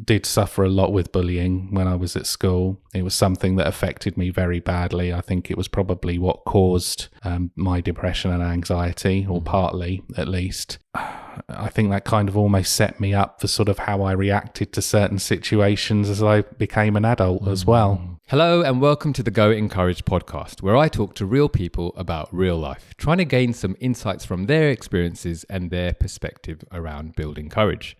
did suffer a lot with bullying when I was at school. It was something that affected me very badly. I think it was probably what caused my depression and anxiety, or partly at least. I think that kind of almost set me up for sort of how I reacted to certain situations as I became an adult as well. Hello and welcome to the Go Encourage podcast, where I talk to real people about real life, trying to gain some insights from their experiences and their perspective around building courage.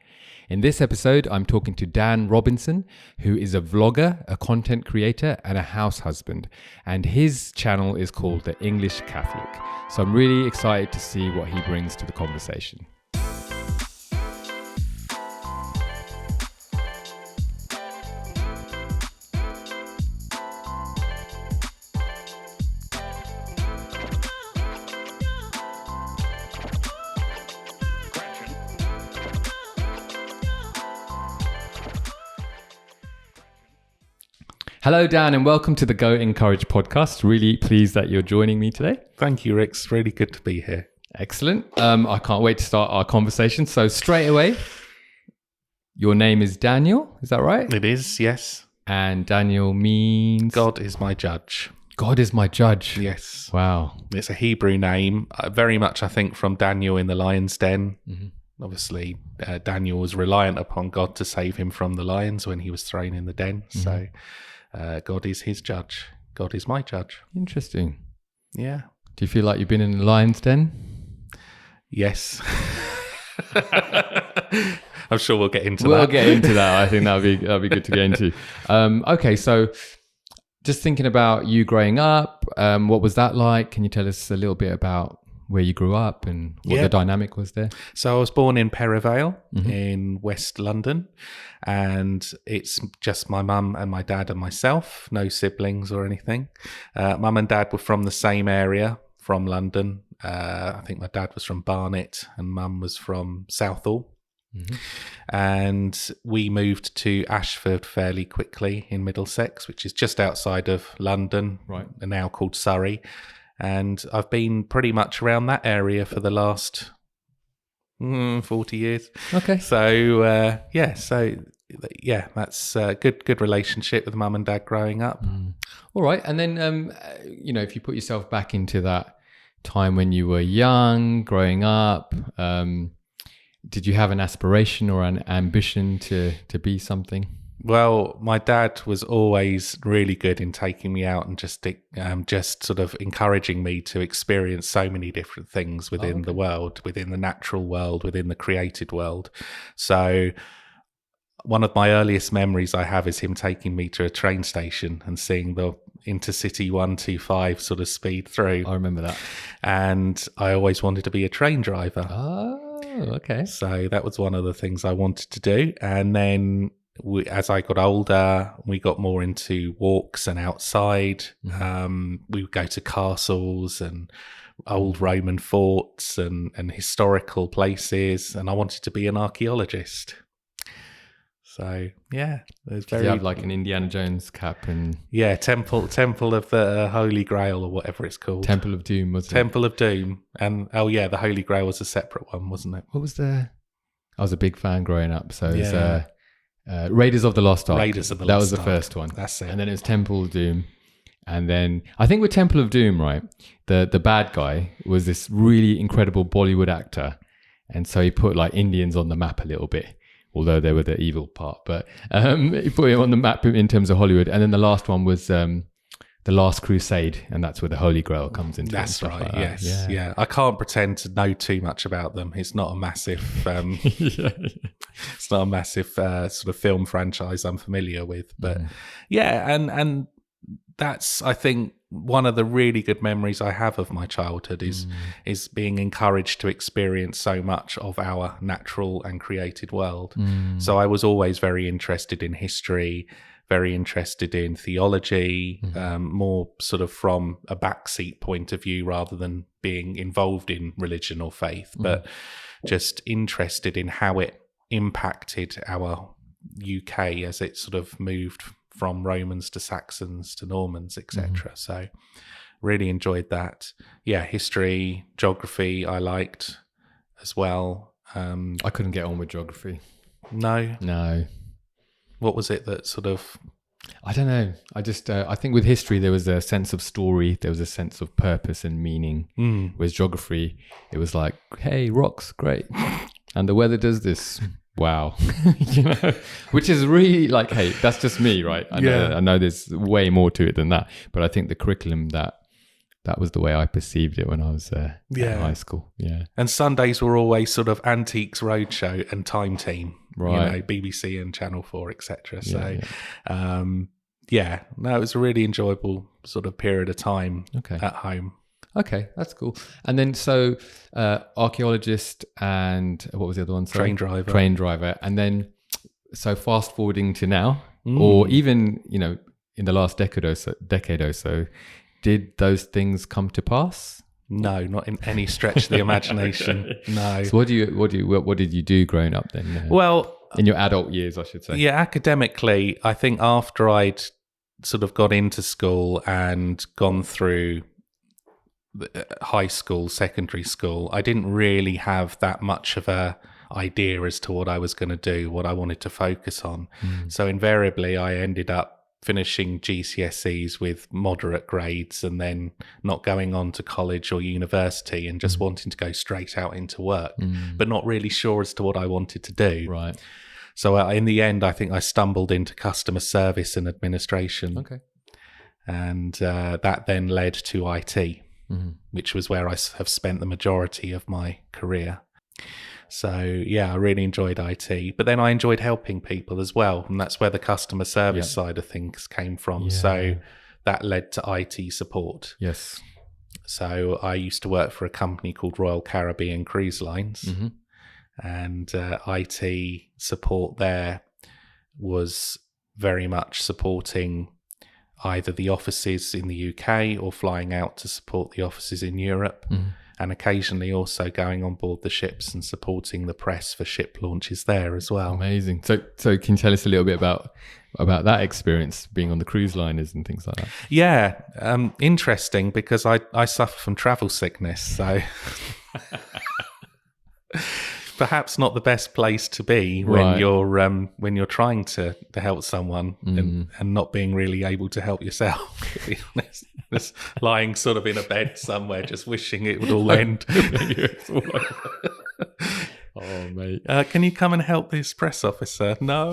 In this episode, I'm talking to Dan Robinson, who is a vlogger, a content creator, and a house husband. And his channel is called The English Catholic. So I'm really excited to see what he brings to the conversation. Hello, Dan, and welcome to the Go Encourage podcast. Really pleased that you're joining me today. Thank you, Rix. Really good to be here. Excellent. I can't wait to start our conversation. So straight away, your name is Daniel, is that right? It is, yes. And Daniel means? God is my judge. God is my judge. Yes. Wow. It's a Hebrew name, very much, I think, from Daniel in the lion's den. Mm-hmm. Obviously, Daniel was reliant upon God to save him from the lions when he was thrown in the den. Mm-hmm. So God is his judge. God is my judge. Interesting. Yeah. Do you feel like you've been in the lion's den? Yes. I'm sure we'll get into that. We'll get into that. I think that'll be good to get into. Okay, so just thinking about you growing up, what was that like? Can you tell us a little bit about where you grew up and what the dynamic was there? So I was born in Perivale in West London, and it's just my mum and my dad and myself, no siblings or anything. Mum and dad were from the same area from London. I think my dad was from Barnet and mum was from Southall. Mm-hmm. And we moved to Ashford fairly quickly in Middlesex, which is just outside of London, right, and now called Surrey. And I've been pretty much around that area for the last 40 years. Okay. So, that's a good relationship with mum and dad growing up. All right. And then, if you put yourself back into that time when you were young, growing up, did you have an aspiration or an ambition to be something? Well, my dad was always really good in taking me out and just sort of encouraging me to experience so many different things within the world, within the natural world, within the created world. So one of my earliest memories I have is him taking me to a train station and seeing the Intercity 125 sort of speed through. I remember that. And I always wanted to be a train driver. Oh, okay. So that was one of the things I wanted to do. And then as I got older, we got more into walks and outside. Mm-hmm. We would go to castles and old Roman forts and historical places, and I wanted to be an archaeologist. So yeah, it was very. Did you have like an Indiana Jones cap and? Yeah, Temple of the Holy Grail or whatever it's called. Temple of Doom, wasn't it? Temple of Doom, and the Holy Grail was a separate one, wasn't it? What was there? I was a big fan growing up, so it was. Raiders of the Lost Ark. That was the first one. That's it. And then it was Temple of Doom. And then I think with Temple of Doom, right, the bad guy was this really incredible Bollywood actor. And so he put like Indians on the map a little bit, although they were the evil part. But he put him on the map in terms of Hollywood. And then the last one was The Last Crusade, and that's where the Holy Grail comes into. That's right. Like that. Yes, yeah. I can't pretend to know too much about them. It's not a massive, it's not a massive sort of film franchise I'm familiar with. But and that's, I think, one of the really good memories I have of my childhood is being encouraged to experience so much of our natural and created world. So I was always very interested in history, very interested in theology, more sort of from a backseat point of view rather than being involved in religion or faith, but just interested in how it impacted our UK as it sort of moved from Romans to Saxons to Normans, etc. So really enjoyed that. Yeah, history, geography I liked as well. I couldn't get on with geography. No. What was it that sort of... I don't know. I just, I think with history, there was a sense of story. There was a sense of purpose and meaning. With geography, it was like, hey, rocks, great. And the weather does this. Wow. You know, which is really like, hey, that's just me, right? I know there's way more to it than that. But I think the curriculum that was the way I perceived it when I was in high school. Yeah. And Sundays were always sort of Antiques Roadshow and Time Team, right? You know, BBC and Channel 4, etc. So, no, it was a really enjoyable sort of period of time at home. Okay, that's cool. And then so Archaeologist and what was the other one? Sorry? Train Driver. And then so fast forwarding to now, or even, you know, in the last decade or so, did those things come to pass? No, not in any stretch of the imagination. Okay. No. So what did you do growing up then? Well, in your adult years, I should say. Yeah, academically, I think after I'd sort of got into school and gone through high school, secondary school, I didn't really have that much of a idea as to what I was going to do, what I wanted to focus on. So invariably, I ended up finishing GCSEs with moderate grades and then not going on to college or university and just wanting to go straight out into work, but not really sure as to what I wanted to do. Right. So in the end, I think I stumbled into customer service and administration. Okay. And that then led to IT, which was where I have spent the majority of my career. So, yeah, I really enjoyed IT. But then I enjoyed helping people as well. And that's where the customer service side of things came from. Yeah. So that led to IT support. Yes. So I used to work for a company called Royal Caribbean Cruise Lines. And IT support there was very much supporting either the offices in the UK or flying out to support the offices in Europe. And occasionally also going on board the ships and supporting the press for ship launches there as well. Amazing. So can you tell us a little bit about that experience, being on the cruise liners and things like that? Yeah, interesting because I suffer from travel sickness, so perhaps not the best place to be when you're trying to help someone and not being really able to help yourself, to be honest. Just lying sort of in a bed somewhere, just wishing it would all end. Oh, mate. Can you come and help this press officer? No,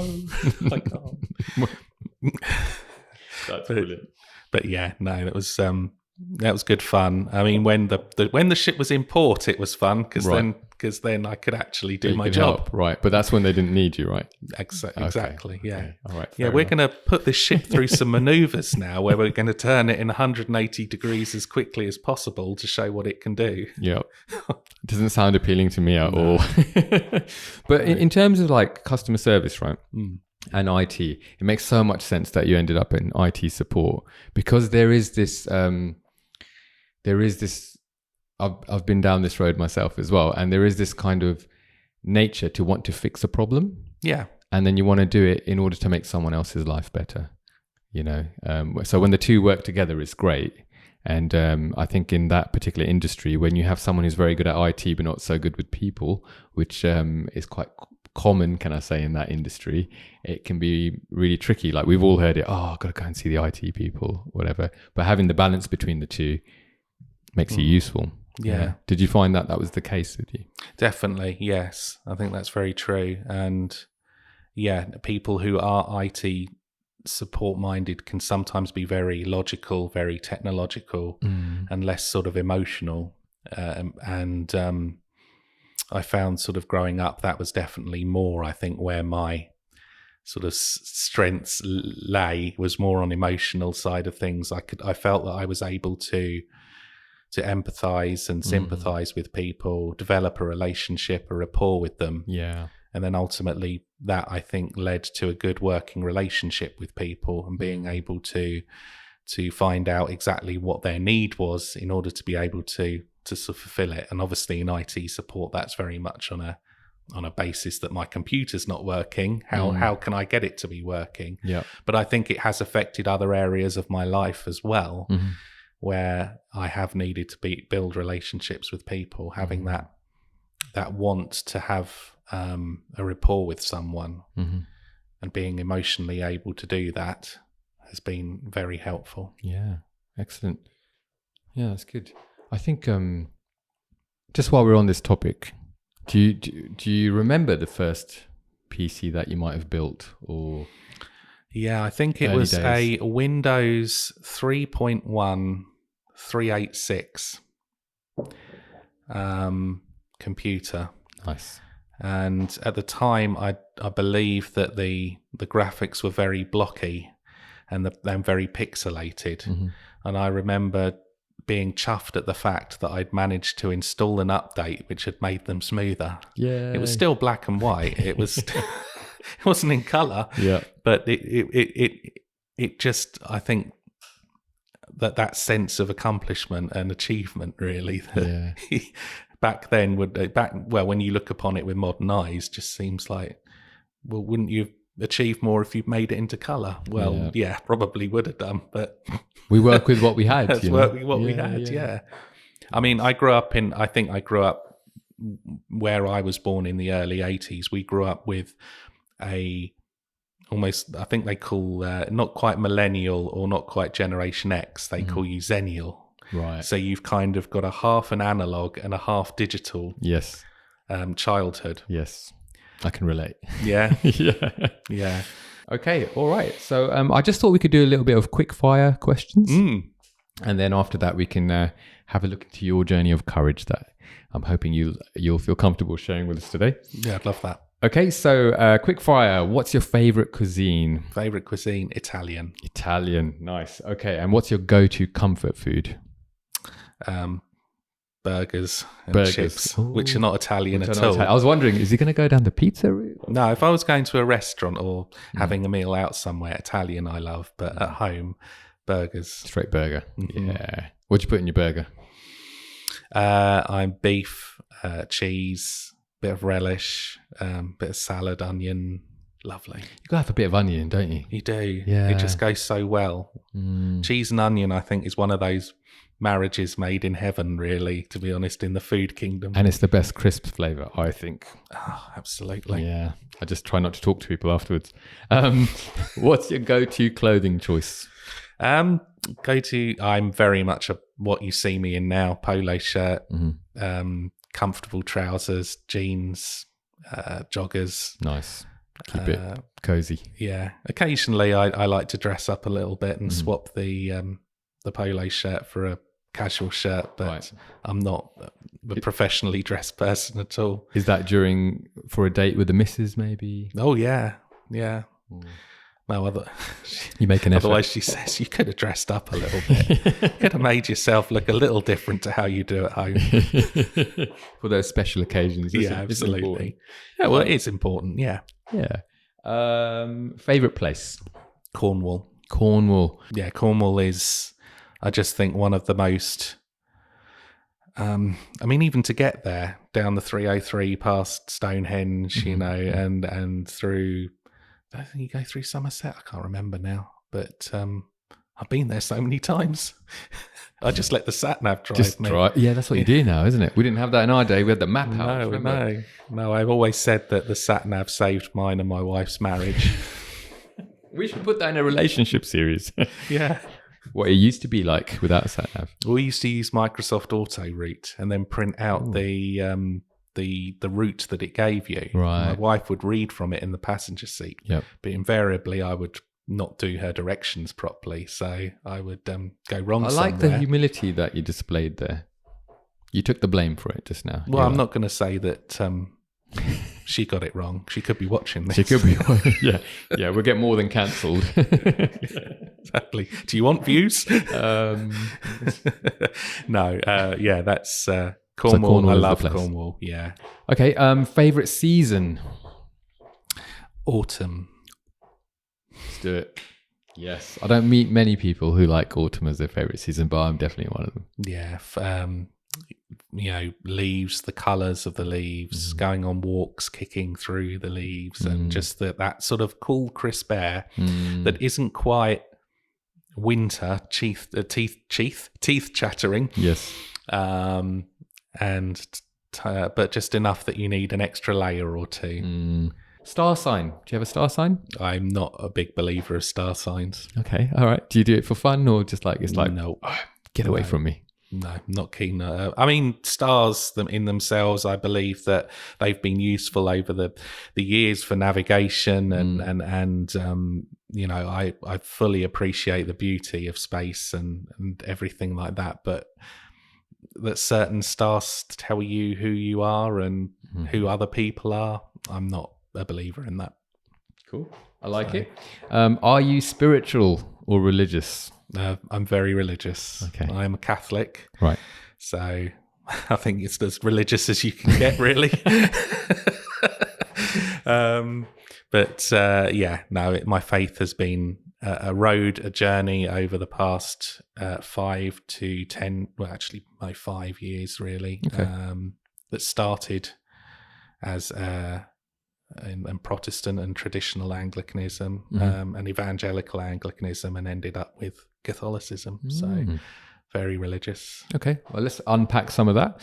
I can't. That's brilliant. But yeah, no, that was good fun. I mean, when the ship was in port, it was fun because then I could actually do my job. Help. Right, but that's when they didn't need you, right? Exactly. Yeah. Okay. All right. Yeah, we're going to put this ship through some manoeuvres now, where we're going to turn it in 180 degrees as quickly as possible to show what it can do. Yeah, doesn't sound appealing to me at all. But in terms of like customer service, right? And IT, it makes so much sense that you ended up in IT support because there is this. I've been down this road myself as well, and there is this kind of nature to want to fix a problem. Yeah, and then you want to do it in order to make someone else's life better. You know, so when the two work together, it's great. And I think in that particular industry, when you have someone who's very good at IT but not so good with people, which is quite common, can I say, in that industry, it can be really tricky. Like we've all heard it, I've got to go and see the IT people, whatever. But having the balance between the two makes you useful. Yeah. Did you find that was the case with you? Definitely, yes. I think that's very true. And yeah, people who are IT support minded can sometimes be very logical, very technological, and less sort of emotional. And I found sort of growing up that was definitely more, I think, where my sort of strengths lay, was more on emotional side of things. I felt that I was able to empathize and sympathize with people, develop a relationship, a rapport with them. Yeah. And then ultimately that, I think, led to a good working relationship with people and being able to find out exactly what their need was in order to be able to sort of fulfill it. And obviously in IT support, that's very much on a basis that my computer's not working. How can I get it to be working? Yeah. But I think it has affected other areas of my life as well, where I have needed to build relationships with people, having that want to have a rapport with someone and being emotionally able to do that has been very helpful. Yeah, excellent. Yeah, that's good. I think just while we're on this topic, do you remember the first PC that you might have built? Or yeah, I think it early was days? a Windows 3.1 386 computer. Nice. And at the time, I believe that the graphics were very blocky and very pixelated. Mm-hmm. And I remember being chuffed at the fact that I'd managed to install an update which had made them smoother. Yeah, It was still black and white. It was it wasn't in color. Yeah, But it just, I think that sense of accomplishment and achievement really that back then when you look upon it with modern eyes, just seems like, well, wouldn't you have achieved more if you'd made it into color? Well, yeah, probably would have done, but we work with what we had. that's what we had. Yeah. I mean, I grew up where I was born in the early 80s. We grew up with almost, I think they call, not quite millennial or not quite Generation X, they call you Xenial. Right. So you've kind of got a half an analog and a half digital childhood. Yes, I can relate. Yeah. Yeah. Okay, all right. So I just thought we could do a little bit of quickfire questions. And then after that, we can have a look into your journey of courage that I'm hoping you'll feel comfortable sharing with us today. Yeah, I'd love that. Okay, so quick fire. What's your favorite cuisine? Favorite cuisine? Italian. Italian, nice. Okay, and what's your go-to comfort food? Burgers and chips, which are not Italian at all. I was wondering, is he going to go down the pizza route? No, if I was going to a restaurant or having a meal out somewhere, Italian I love, but at home, burgers. Straight burger. Yeah. What'd you put in your burger? I'm beef, cheese, bit of relish, bit of salad, onion. Lovely. You gotta have a bit of onion, don't you? You do. Yeah. It just goes so well. Cheese and onion, I think, is one of those marriages made in heaven, really, to be honest, in the food kingdom. And it's the best crisp flavour, I think. Oh, absolutely. Yeah. I just try not to talk to people afterwards. What's your go-to clothing choice? I'm very much what you see me in now, polo shirt, comfortable trousers, jeans, joggers. Nice. Keep it cozy. Yeah. Occasionally I like to dress up a little bit and swap the polo shirt for a casual shirt, but I'm not a professionally dressed person at all. Is that for a date with the missus, maybe? Oh, yeah. Yeah. No, you make an effort. Otherwise, she says you could have dressed up a little bit. Could have made yourself look a little different to how you do at home. For those special occasions. Absolutely. Yeah, well, it is important. Yeah. Yeah. Favorite place? Cornwall. Yeah, Cornwall is, I just think, one of the most. Even to get there down the 303 past Stonehenge, and through. I think you go through Somerset. I can't remember now, but I've been there so many times. I just let the SatNav drive me. Yeah, that's what you do now, isn't it? We didn't have that in our day. We had the map out. No. I've always said that the SatNav saved mine and my wife's marriage. We should put that in a relationship series. Yeah. What it used to be like without SatNav. We used to use Microsoft Auto Route and then print out the route that it gave you. Right. My wife would read from it in the passenger seat. Yep. But invariably I would not do her directions properly, so I would go wrong somewhere. I like the humility that you displayed there. You took the blame for it just now. Well, I'm not going to say that she got it wrong. She could be watching this. She could be. Yeah, we'll get more than cancelled. Exactly. Do you want views? No. Yeah, that's Cornwall. So I love Cornwall. Yeah. Okay. Favorite season? Autumn. Let's do it. Yes. I don't meet many people who like autumn as their favorite season, but I'm definitely one of them. Yeah. Leaves, the colours of the leaves, going on walks, kicking through the leaves, and just that sort of cool, crisp air that isn't quite winter, teeth chattering. Yes. But just enough that you need an extra layer or two. Star sign. Do you have a star sign? I'm not a big believer of star signs. Okay, all right. Do you do it for fun or just like, it's like, No. get away from me? No, not keen. I mean, stars in themselves, I believe that they've been useful over the years for navigation, and you know, I fully appreciate the beauty of space and everything like that. But that certain stars tell you who you are and who other people are, I'm not a believer in that. Cool. I like it. Are you spiritual or religious? I'm very religious. Okay. I am a Catholic. Right. So I think it's as religious as you can get, really. My faith has been a road, a journey over the past 5 to 10, well, actually, 5 years, really. Okay. That started as in Protestant and traditional Anglicanism, and evangelical Anglicanism, and ended up with Catholicism. So very religious. Okay, well, let's unpack some of that.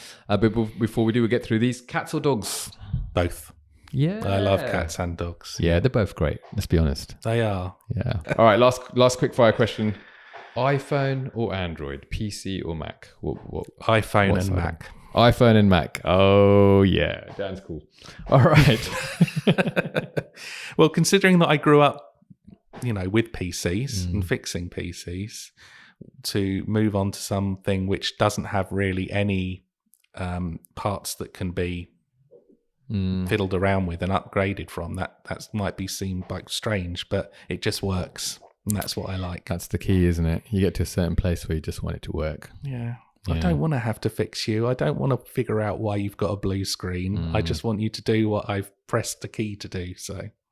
Before we do, we get through these. Cats or dogs? Both. Yeah. I love cats and dogs. Yeah, they're both great. Let's be honest. They are. Yeah. All right, last quick fire question. iPhone or Android? PC or Mac? What iPhone and Mac. iPhone and Mac. Oh, yeah. Dan's cool. All right. Well, considering that I grew up, with PCs and fixing PCs, to move on to something which doesn't have really any parts that can be fiddled around with and upgraded from, that might be seemed like strange, but it just works. And that's what I like. That's the key, isn't it? You get to a certain place where you just want it to work. Yeah. I don't want to have to fix you. I don't want to figure out why you've got a blue screen. I just want you to do what I've pressed the key to do,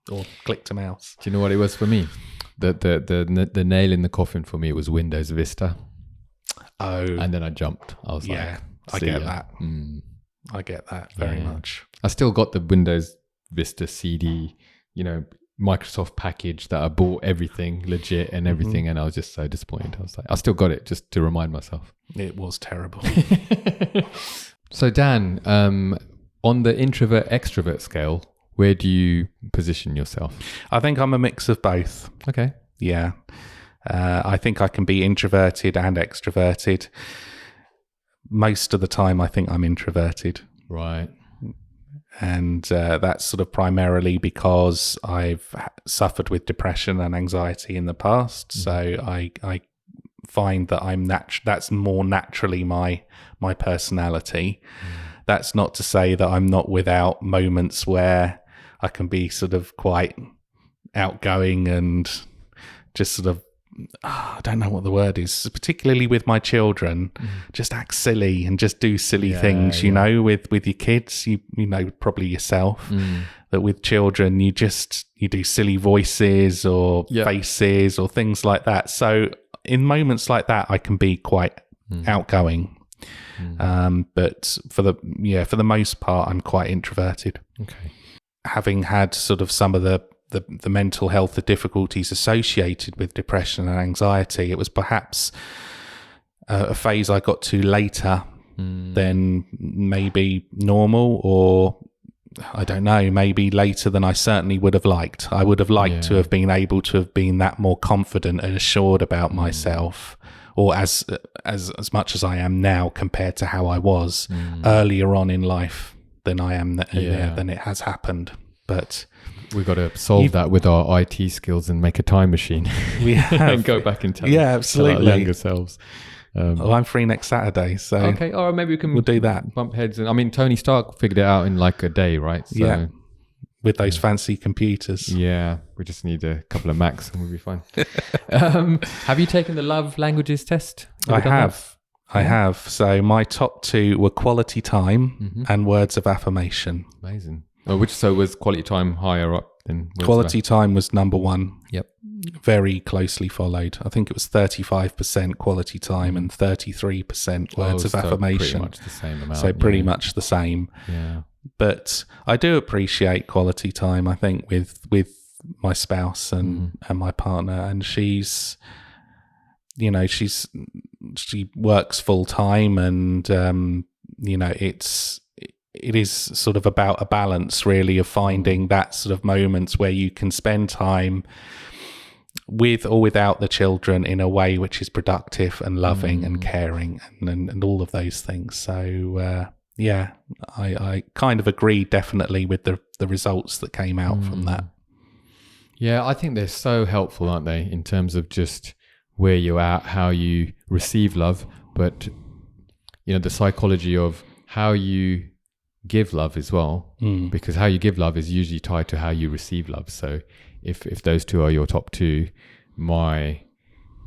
or clicked a mouse. Do you know what it was for me? The nail in the coffin for me was Windows Vista. Oh. And then I jumped. I was I get that. I get that very much. I still got the Windows Vista CD, Microsoft package that I bought everything legit and everything, and I was just so disappointed. I was like, I still got it just to remind myself. It was terrible. So Dan, on the introvert extrovert scale, where do you position yourself? I think I'm a mix of both. Okay. Yeah. I think I can be introverted and extroverted. Most of the time, I think I'm introverted. Right. And that's sort of primarily because I've suffered with depression and anxiety in the past. So I find that that's more naturally my personality. That's not to say that I'm not without moments where I can be sort of quite outgoing and just sort of, I don't know what the word is, particularly with my children, just act silly and just do silly things, with your kids, you know, probably yourself, that with children, you do silly voices or faces or things like that. So in moments like that, I can be quite outgoing. But for the most part, I'm quite introverted. Okay. Having had sort of some of the mental health difficulties associated with depression and anxiety, it was perhaps a phase I got to later than maybe normal, or I don't know, maybe later than I certainly would have liked. I would have liked to have been able to have been that more confident and assured about myself, or as much as I am now compared to how I was earlier on in life than I am than it has happened. But we've got to solve that with our IT skills and make a time machine. We have. And go back and tell absolutely. Our younger selves. I'm free next Saturday, so okay. Or maybe we'll do that. Bump heads, and I mean, Tony Stark figured it out in like a day, right? So, yeah, with those fancy computers. Yeah, we just need a couple of Macs and we'll be fine. Have you taken the love languages test? I have. So my top 2 were quality time and words of affirmation. Amazing. So was quality time higher up than quality time was number 1. Yep. Very closely followed. I think it was 35% quality time and 33% words of affirmation. Pretty much the same amount. So pretty much the same. Yeah. But I do appreciate quality time, I think, with my spouse and my partner, and she works full time, and it is sort of about a balance, really, of finding that sort of moments where you can spend time with or without the children in a way which is productive and loving and caring and all of those things. So I kind of agree definitely with the results that came out from that. Yeah, I think they're so helpful, aren't they, in terms of just where you're at, how you receive love, but the psychology of how you give love as well, because how you give love is usually tied to how you receive love. So if those two are your top two, my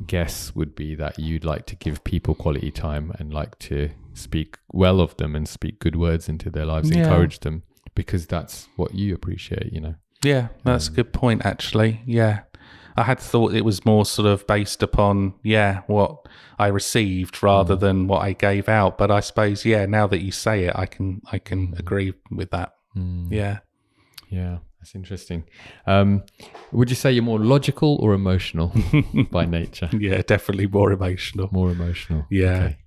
guess would be that you'd like to give people quality time and like to speak well of them and speak good words into their lives, encourage them, because that's what you appreciate, Yeah, that's a good point, actually. Yeah. I had thought it was more sort of based upon, what I received rather than what I gave out. But I suppose, now that you say it, I can agree with that. Yeah. Yeah, that's interesting. Would you say you're more logical or emotional by nature? Yeah, definitely more emotional. More emotional. Yeah. Okay.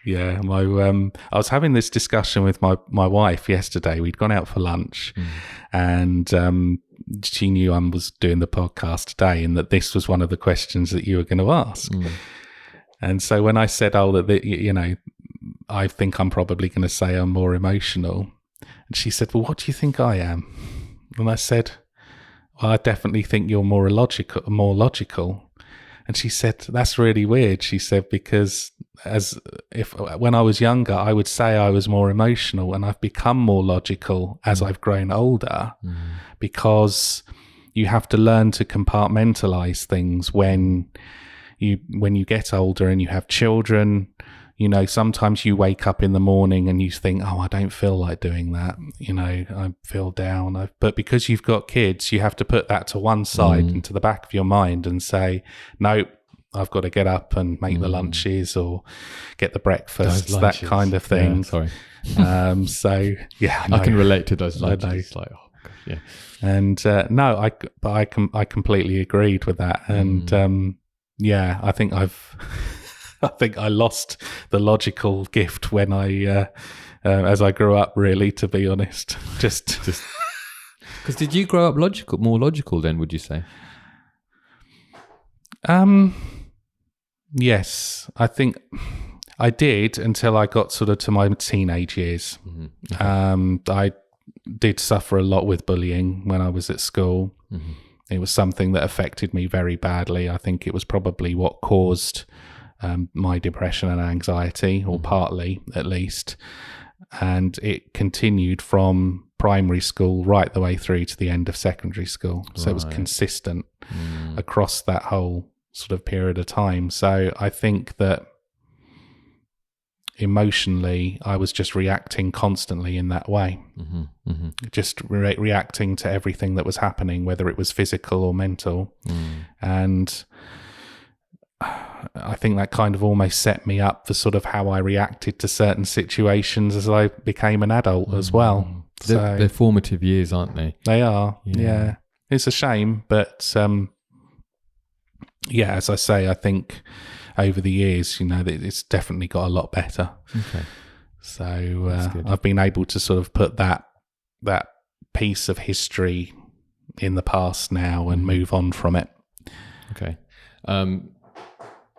Yeah, I was having this discussion with my wife yesterday. We'd gone out for lunch, and she knew I was doing the podcast today, and that this was one of the questions that you were going to ask. And so when I said, I think I'm probably going to say I'm more emotional, and she said, "Well, what do you think I am?" And I said, "Well, I definitely think you're more logical." And she said, "That's really weird." She said, "Because when I was younger, I would say I was more emotional, and I've become more logical as I've grown older, because you have to learn to compartmentalize things when you get older and you have children. Sometimes you wake up in the morning and you think, oh, I don't feel like doing that. I feel down. But because you've got kids, you have to put that to one side into the back of your mind and say, no, I've got to get up and make the lunches or get the breakfast, that kind of thing." Yeah, sorry. So yeah, I can relate to those lunches. It's like, oh gosh, yeah. And I completely agreed with that. And I think I think I lost the logical gift when as I grew up, really, to be honest. Just because did you grow up more logical then, would you say? Yes, I think I did until I got sort of to my teenage years. Okay. I did suffer a lot with bullying when I was at school. It was something that affected me very badly. I think it was probably what caused my depression and anxiety, or partly at least. And it continued from primary school right the way through to the end of secondary school. So it was consistent across that whole sort of period of time. So I think that emotionally, I was just reacting constantly in that way. Just reacting to everything that was happening, whether it was physical or mental. And I think that kind of almost set me up for sort of how I reacted to certain situations as I became an adult as well. They're formative years, aren't they? They are, yeah. It's a shame, but as I say, I think over the years, it's definitely got a lot better. Okay. So I've been able to sort of put that piece of history in the past now and move on from it. Okay.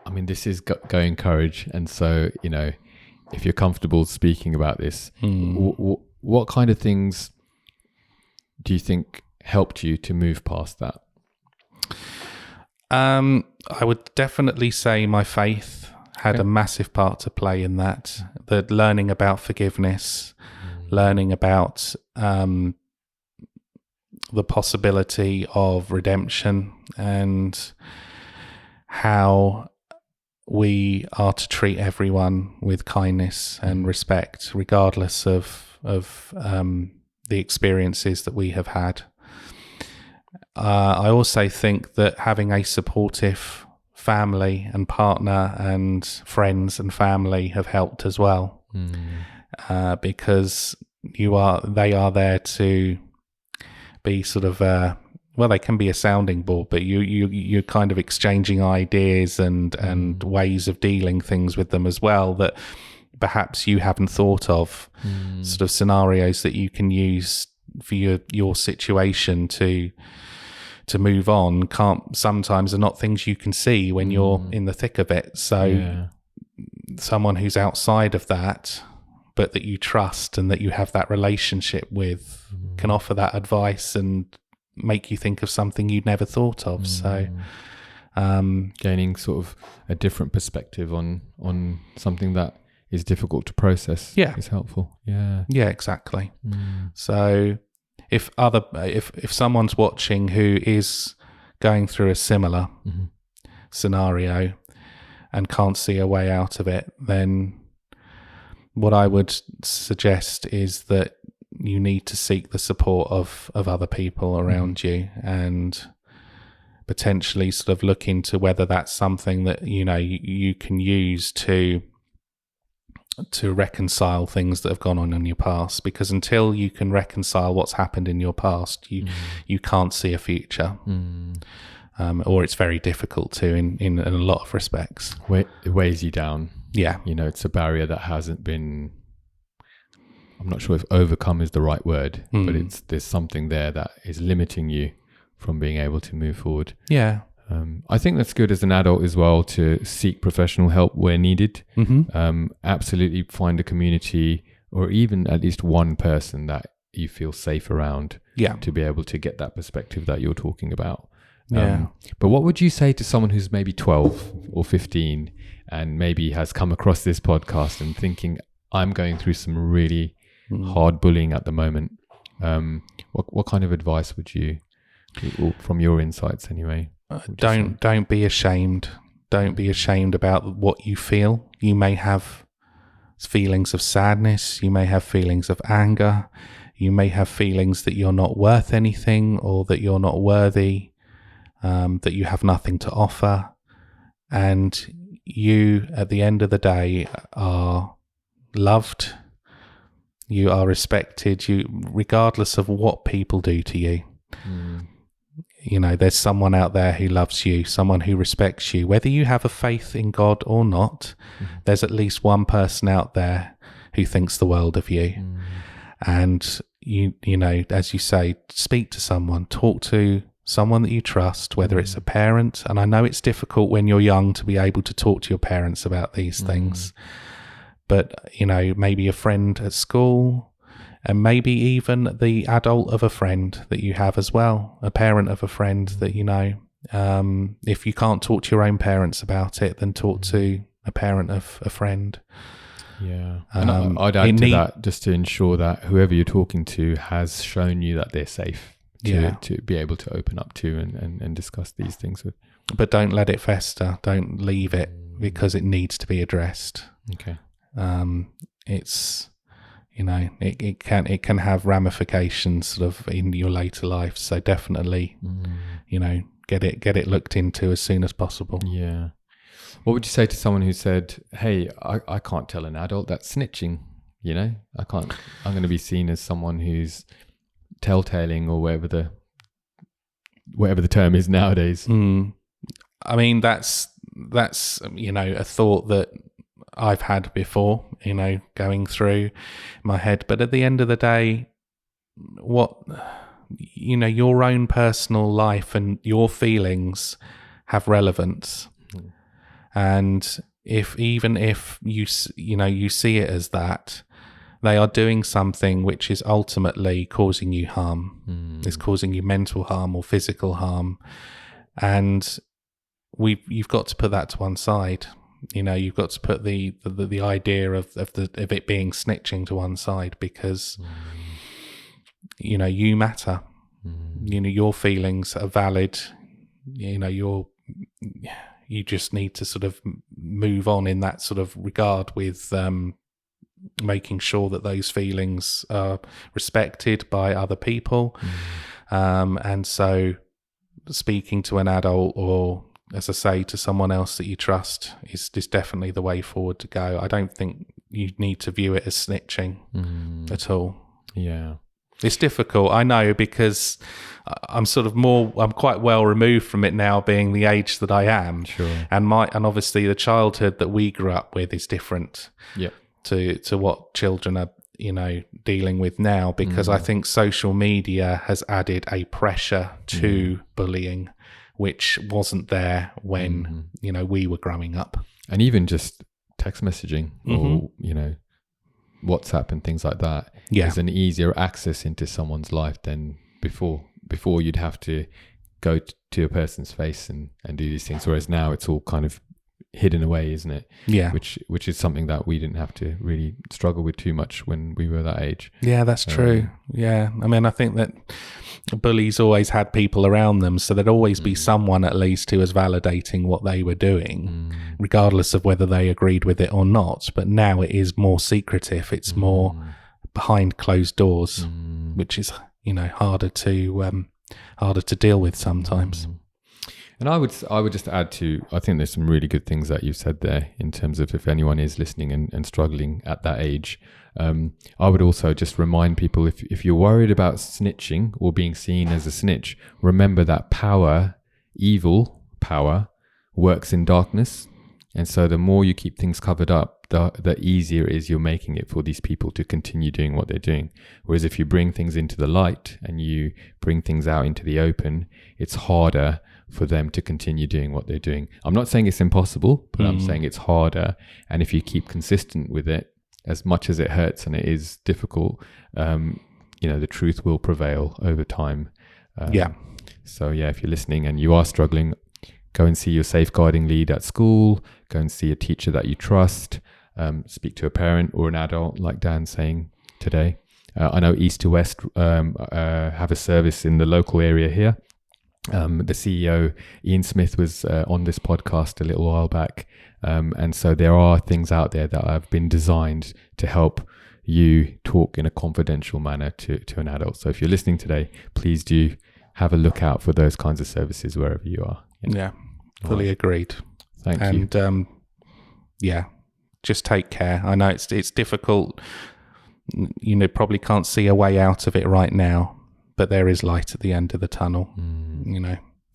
I mean, this is going courage, and so if you're comfortable speaking about this, what kind of things do you think helped you to move past that? I would definitely say my faith had a massive part to play in that. The learning about forgiveness, learning about the possibility of redemption, and how we are to treat everyone with kindness and respect, regardless of the experiences that we have had. I also think that having a supportive family and partner and friends and family have helped as well, because they are there to be sort of they can be a sounding board, but you're kind of exchanging ideas and ways of dealing things with them as well, that perhaps you haven't thought of, sort of scenarios that you can use for your situation to move on, sometimes are not things you can see when you're in the thick of it. So someone who's outside of that, but that you trust and that you have that relationship with, can offer that advice and make you think of something you'd never thought of. So gaining sort of a different perspective on something that is difficult to process is helpful. Yeah, exactly. So if someone's watching who is going through a similar scenario and can't see a way out of it, then what I would suggest is that you need to seek the support of other people around you, and potentially sort of look into whether that's something that you can use to reconcile things that have gone on in your past, because until you can reconcile what's happened in your past, you can't see a future, or it's very difficult to in a lot of respects. It weighs you down. Yeah, it's a barrier that hasn't been, I'm not sure if overcome is the right word, but there's something there that is limiting you from being able to move forward. Yeah. I think that's good as an adult as well, to seek professional help where needed. Absolutely find a community, or even at least one person that you feel safe around, to be able to get that perspective that you're talking about. But what would you say to someone who's maybe 12 or 15 and maybe has come across this podcast and thinking, I'm going through some really hard bullying at the moment? What kind of advice would you, from your insights anyway? Don't be ashamed. Don't be ashamed about what you feel. You may have feelings of sadness. You may have feelings of anger. You may have feelings that you're not worth anything, or that you're not worthy, that you have nothing to offer. And you, at the end of the day, are loved. You are respected. Regardless of what people do to you. There's someone out there who loves you, someone who respects you. Whether you have a faith in God or not, there's at least one person out there who thinks the world of you. And, as you say, speak to someone, talk to someone that you trust, whether it's a parent. And I know it's difficult when you're young to be able to talk to your parents about these things. But, maybe a friend at school, and maybe even the adult of a friend that you have as well, a parent of a friend that if you can't talk to your own parents about it, then talk to a parent of a friend. Yeah. And I'd add to that, just to ensure that whoever you're talking to has shown you that they're safe to be able to open up to and discuss these things with. But don't let it fester. Don't leave it, because it needs to be addressed. Okay. It's... it can have ramifications sort of in your later life. So definitely, get it looked into as soon as possible. Yeah. What would you say to someone who said, "Hey, I can't tell an adult that's snitching. I can't. I'm going to be seen as someone who's telltaling," or whatever the term is nowadays. I mean, that's a thought that I've had before, going through my head. But at the end of the day, your own personal life and your feelings have relevance. And if you see it as that, they are doing something which is ultimately causing you harm. It's causing you mental harm or physical harm. And you've got to put that to one side. You've got to put the idea of it being snitching to one side, because you matter. Your feelings are valid. You just need to sort of move on in that sort of regard, with making sure that those feelings are respected by other people. And so speaking to an adult, or, as I say, to someone else that you trust, is definitely the way forward to go. I don't think you need to view it as snitching at all. Yeah. It's difficult, I know, because I'm quite well removed from it now, being the age that I am. Sure. And obviously the childhood that we grew up with is different. Yeah. to what children are, dealing with now, because I think social media has added a pressure to bullying, which wasn't there when, we were growing up. And even just text messaging or, WhatsApp and things like that is an easier access into someone's life than before. Before you'd have to go to a person's face and do these things, whereas now it's all kind of hidden away, isn't it? Yeah. Which is something that we didn't have to really struggle with too much when we were that age. Yeah, that's true. Yeah. I mean, I think that bullies always had people around them, so there'd always be someone at least who was validating what they were doing, regardless of whether they agreed with it or not. But now it is more secretive. It's more behind closed doors, which is, harder to deal with sometimes. And I would just add to, I think there's some really good things that you've said there in terms of if anyone is listening and struggling at that age. I would also just remind people, if you're worried about snitching or being seen as a snitch, remember that evil power works in darkness. And so the more you keep things covered up, the easier it is you're making it for these people to continue doing what they're doing. Whereas if you bring things into the light and you bring things out into the open, it's harder for them to continue doing what they're doing. I'm not saying it's impossible, but I'm saying it's harder. And if you keep consistent with it, as much as it hurts and it is difficult, the truth will prevail over time. So if you're listening and you are struggling, go and see your safeguarding lead at school, go and see a teacher that you trust, speak to a parent or an adult, like Dan's saying today. I know East to West have a service in the local area here. The CEO, Ian Smith, was on this podcast a little while back. And so there are things out there that have been designed to help you talk in a confidential manner to an adult. So if you're listening today, please do have a look out for those kinds of services wherever you are. Yeah, fully agreed. Thank you. And just take care. I know it's difficult. Probably can't see a way out of it right now, but there is light at the end of the tunnel.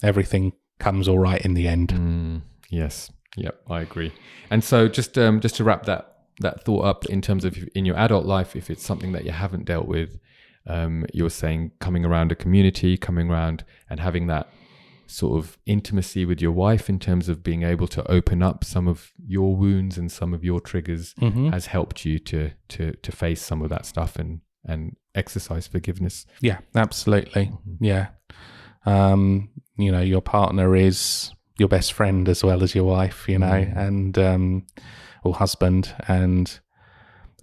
Everything comes all right in the end. Yes. Yep, I agree. And so just to wrap that thought up in terms of in your adult life, if it's something that you haven't dealt with, you're saying coming around a community, coming around and having that sort of intimacy with your wife in terms of being able to open up some of your wounds and some of your triggers has helped you to face some of that stuff and exercise forgiveness. Yeah, absolutely. Yeah. Your partner is your best friend as well as your wife, and or husband. And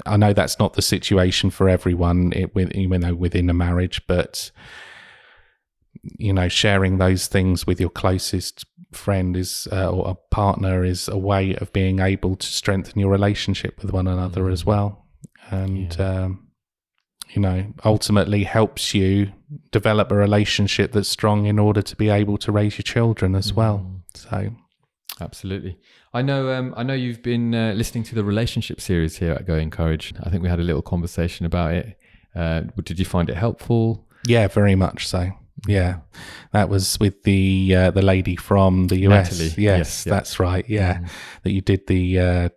I know that's not the situation for everyone within a marriage, but sharing those things with your closest friend is or a partner is a way of being able to strengthen your relationship with one another as well, and ultimately helps you develop a relationship that's strong in order to be able to raise your children as well. So absolutely. I know you've been listening to the relationship series here at Go Encourage. I think we had a little conversation about it. Did you find it helpful? Yeah, very much so. Yeah, that was with the lady from the US. Natalie. Yes, that's right. Yeah, that you did the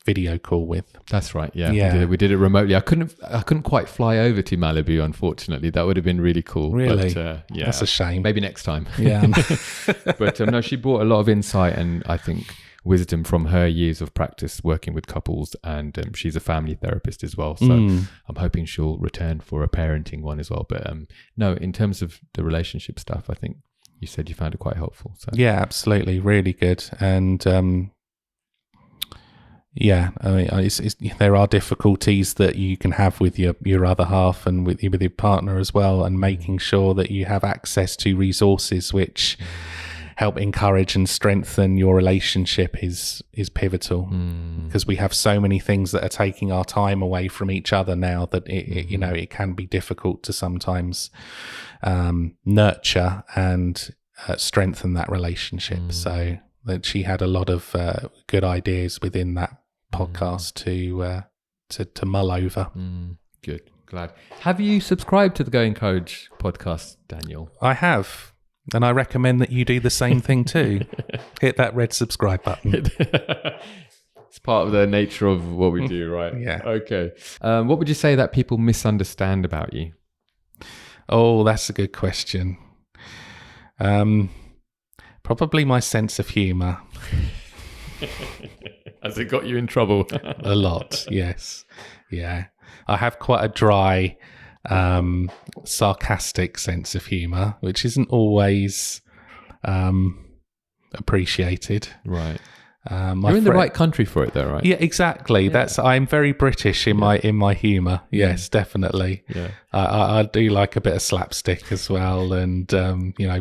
video call with. That's right. Yeah. We did it remotely. I couldn't quite fly over to Malibu, unfortunately. That would have been really cool. Really? But, that's a shame. Maybe next time. Yeah. But no, she brought a lot of insight and I think wisdom from her years of practice working with couples, and she's a family therapist as well, so I'm hoping she'll return for a parenting one as well. But no, in terms of the relationship stuff, I think you said you found it quite helpful. So yeah, absolutely, really good. And I mean, there are difficulties that you can have with your other half and with your partner as well, and making sure that you have access to resources which help encourage and strengthen your relationship is pivotal, because we have so many things that are taking our time away from each other now that it can be difficult to sometimes nurture and strengthen that relationship. So that she had a lot of good ideas within that podcast to mull over. Good, glad. Have you subscribed to the Go Encourage podcast, Daniel? I have. And I recommend that you do the same thing too. Hit that red subscribe button. It's part of the nature of what we do, right? Yeah. Okay. What would you say that people misunderstand about you? Oh, that's a good question. Probably my sense of humour. Has it got you in trouble? A lot, yes. Yeah. I have quite a dry, sarcastic sense of humour, which isn't always appreciated. Right. You're in the right country for it, though, right? Yeah, exactly. Yeah. I'm very British in my humour. Yes, definitely. Yeah, I do like a bit of slapstick as well, and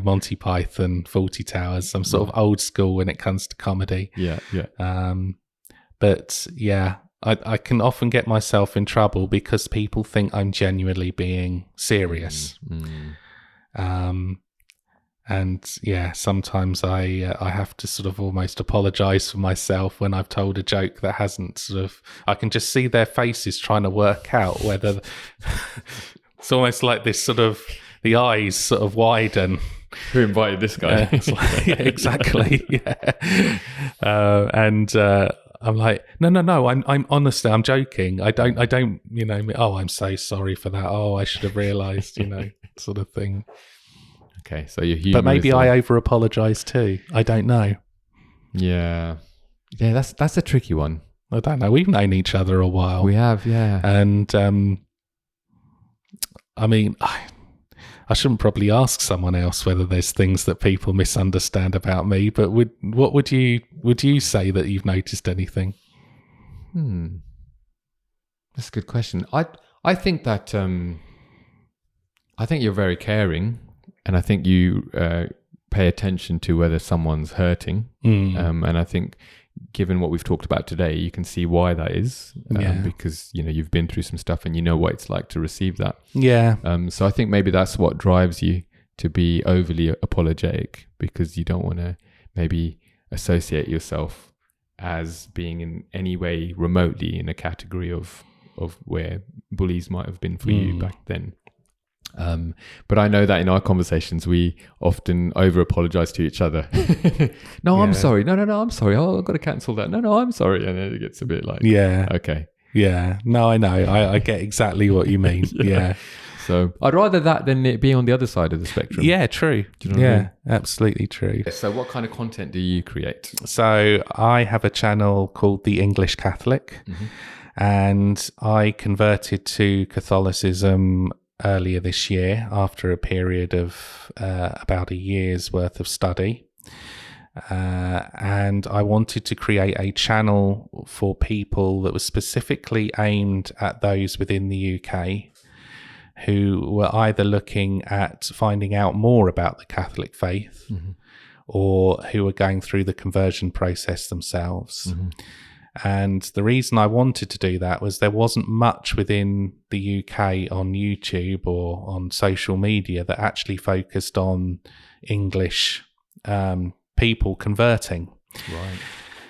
Monty Python, Fawlty Towers. I'm sort of old school when it comes to comedy. Yeah. But yeah, I can often get myself in trouble because people think I'm genuinely being serious. And yeah, sometimes I have to sort of almost apologise for myself when I've told a joke that hasn't I can just see their faces trying to work out whether it's almost like this sort of, the eyes sort of widen. Who invited this guy? Yeah, exactly. Yeah. I'm like, no, I'm honestly, I'm joking. I don't, oh, I'm so sorry for that. Oh, I should have realised, sort of thing. Okay, so your humor. But maybe I over-apologise too. I don't know. Yeah, that's a tricky one. I don't know. We've known each other a while. We have, yeah. And I mean, I shouldn't probably ask someone else whether there's things that people misunderstand about me. But would you say that you've noticed anything? That's a good question. I think that I think you're very caring. And I think you pay attention to whether someone's hurting. And I think given what we've talked about today, you can see why that is. Because, you've been through some stuff and you know what it's like to receive that. Yeah. So I think maybe that's what drives you to be overly apologetic, because you don't want to maybe associate yourself as being in any way remotely in a category of where bullies might have been for you back then. But I know that in our conversations, we often over-apologize to each other. No, I'm sorry. No, I'm sorry. Oh, I've got to cancel that. No, I'm sorry. And then it gets a bit like, okay. Yeah. No, I know. I get exactly what you mean. Yeah. So I'd rather that than it be on the other side of the spectrum. Yeah, true. Do you know what I mean? Absolutely true. So what kind of content do you create? So I have a channel called The English Catholic, and I converted to Catholicism earlier this year after a period of about a year's worth of study. And I wanted to create a channel for people that was specifically aimed at those within the UK who were either looking at finding out more about the Catholic faith or who were going through the conversion process themselves. And the reason I wanted to do that was there wasn't much within the UK on YouTube or on social media that actually focused on English people converting. Right.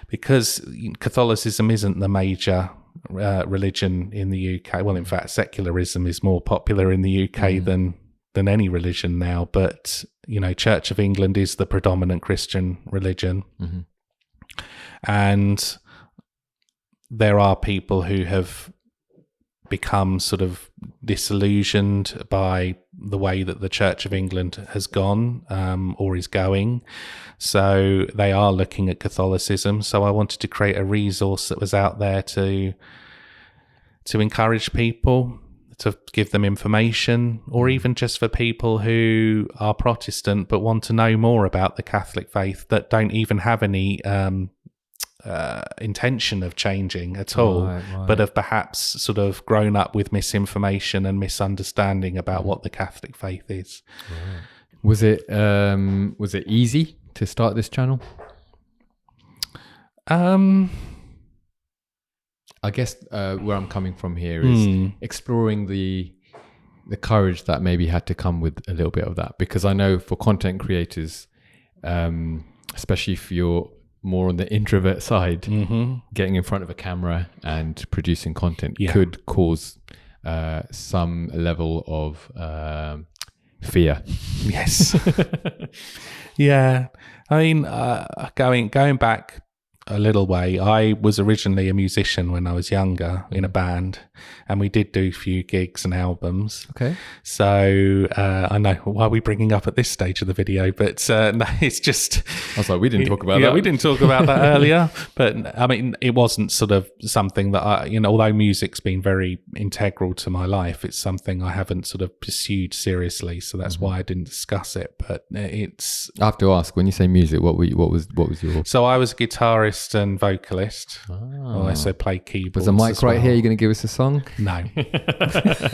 Because Catholicism isn't the major religion in the UK. Well, in fact, secularism is more popular in the UK than any religion now. But, Church of England is the predominant Christian religion. And there are people who have become sort of disillusioned by the way that the Church of England has gone or is going. So they are looking at Catholicism. So I wanted to create a resource that was out there to encourage people, to give them information, or even just for people who are Protestant but want to know more about the Catholic faith that don't even have any intention of changing at all, right. But have perhaps sort of grown up with misinformation and misunderstanding about what the Catholic faith is. Right. Was it easy to start this channel? I guess where I'm coming from here is exploring the courage that maybe had to come with a little bit of that, because I know for content creators, especially if you're more on the introvert side, getting in front of a camera and producing content could cause some level of fear. Yes. Yeah. I mean, going back a little way. I was originally a musician when I was younger in a band, and we did do a few gigs and albums. Okay. So I know, why are we bringing up at this stage of the video? But no, it's just... I was like, we didn't talk about that. Yeah, we didn't talk about that earlier. But I mean, it wasn't sort of something that I, although music's been very integral to my life, it's something I haven't sort of pursued seriously. So that's why I didn't discuss it. But it's... I have to ask, when you say music, what was your... So I was a guitarist and vocalist. I also played keyboards. There's a mic right here. You're going to give us a song? No.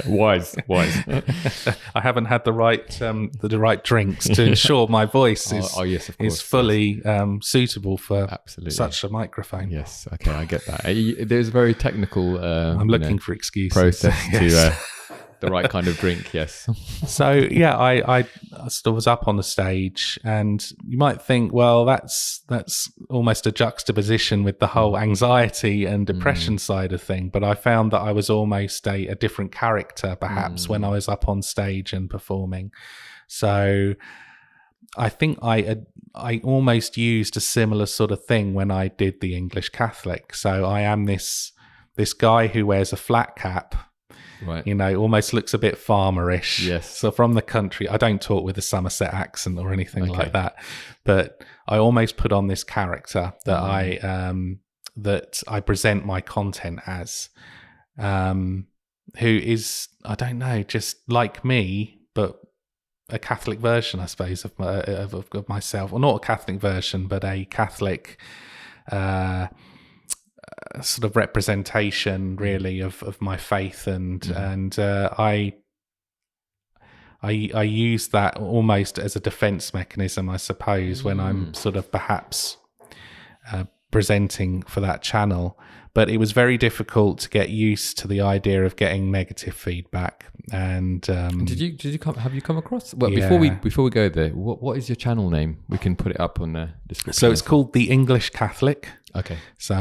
Wise. I haven't had the right drinks to ensure my voice yes, of course, is fully suitable for Absolutely. Such a microphone. Yes, okay, I get that. There's a very technical I'm looking for excuses. Process Yes. to the right kind of drink, yes. So yeah, I sort of was up on the stage, and you might think, well, that's almost a juxtaposition with the whole anxiety and depression side of thing. But I found that I was almost a different character, perhaps, when I was up on stage and performing. So I think I almost used a similar sort of thing when I did the English Catholic. So I am this guy who wears a flat cap. Right. Almost looks a bit farmerish. Yes. So from the country, I don't talk with a Somerset accent or anything like that, but I almost put on this character that I present my content as, who is, I don't know, just like me, but a Catholic version, I suppose, of myself, or not a Catholic version, but a Catholic sort of representation, really, of my faith, and I use that almost as a defense mechanism, I suppose, when I'm sort of perhaps presenting for that channel. But it was very difficult to get used to the idea of getting negative feedback. And have you come across? Well, yeah. before we go there, what is your channel name? We can put it up on the description. So it's called The English Catholic. Okay. So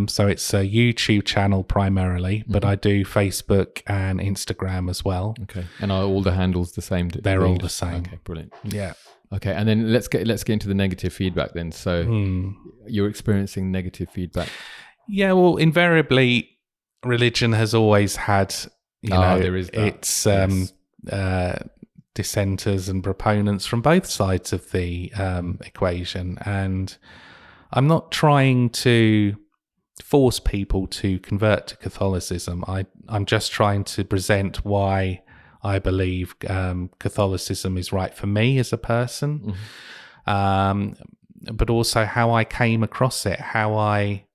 so it's a YouTube channel primarily, but I do Facebook and Instagram as well. Okay. And are all the handles the same? They're all the same. Okay, brilliant. Yeah. Okay, and then let's get into the negative feedback then. So you're experiencing negative feedback. Yeah, well, invariably, religion has always had, there is that. It's dissenters and proponents from both sides of the equation, and I'm not trying to force people to convert to Catholicism. I'm just trying to present why I believe Catholicism is right for me as a person, but also how I came across it, how I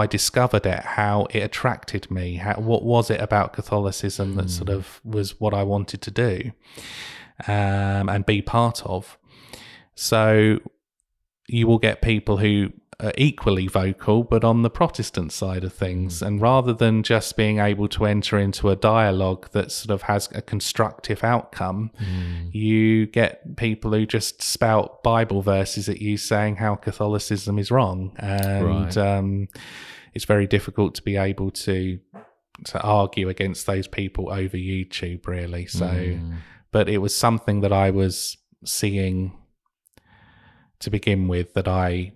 discovered it, how it attracted me, what was it about Catholicism that sort of was what I wanted to do and be part of. So you will get people who are equally vocal, but on the Protestant side of things. And rather than just being able to enter into a dialogue that sort of has a constructive outcome, you get people who just spout Bible verses at you saying how Catholicism is wrong. And it's very difficult to be able to argue against those people over YouTube, really. So, but it was something that I was seeing to begin with, that I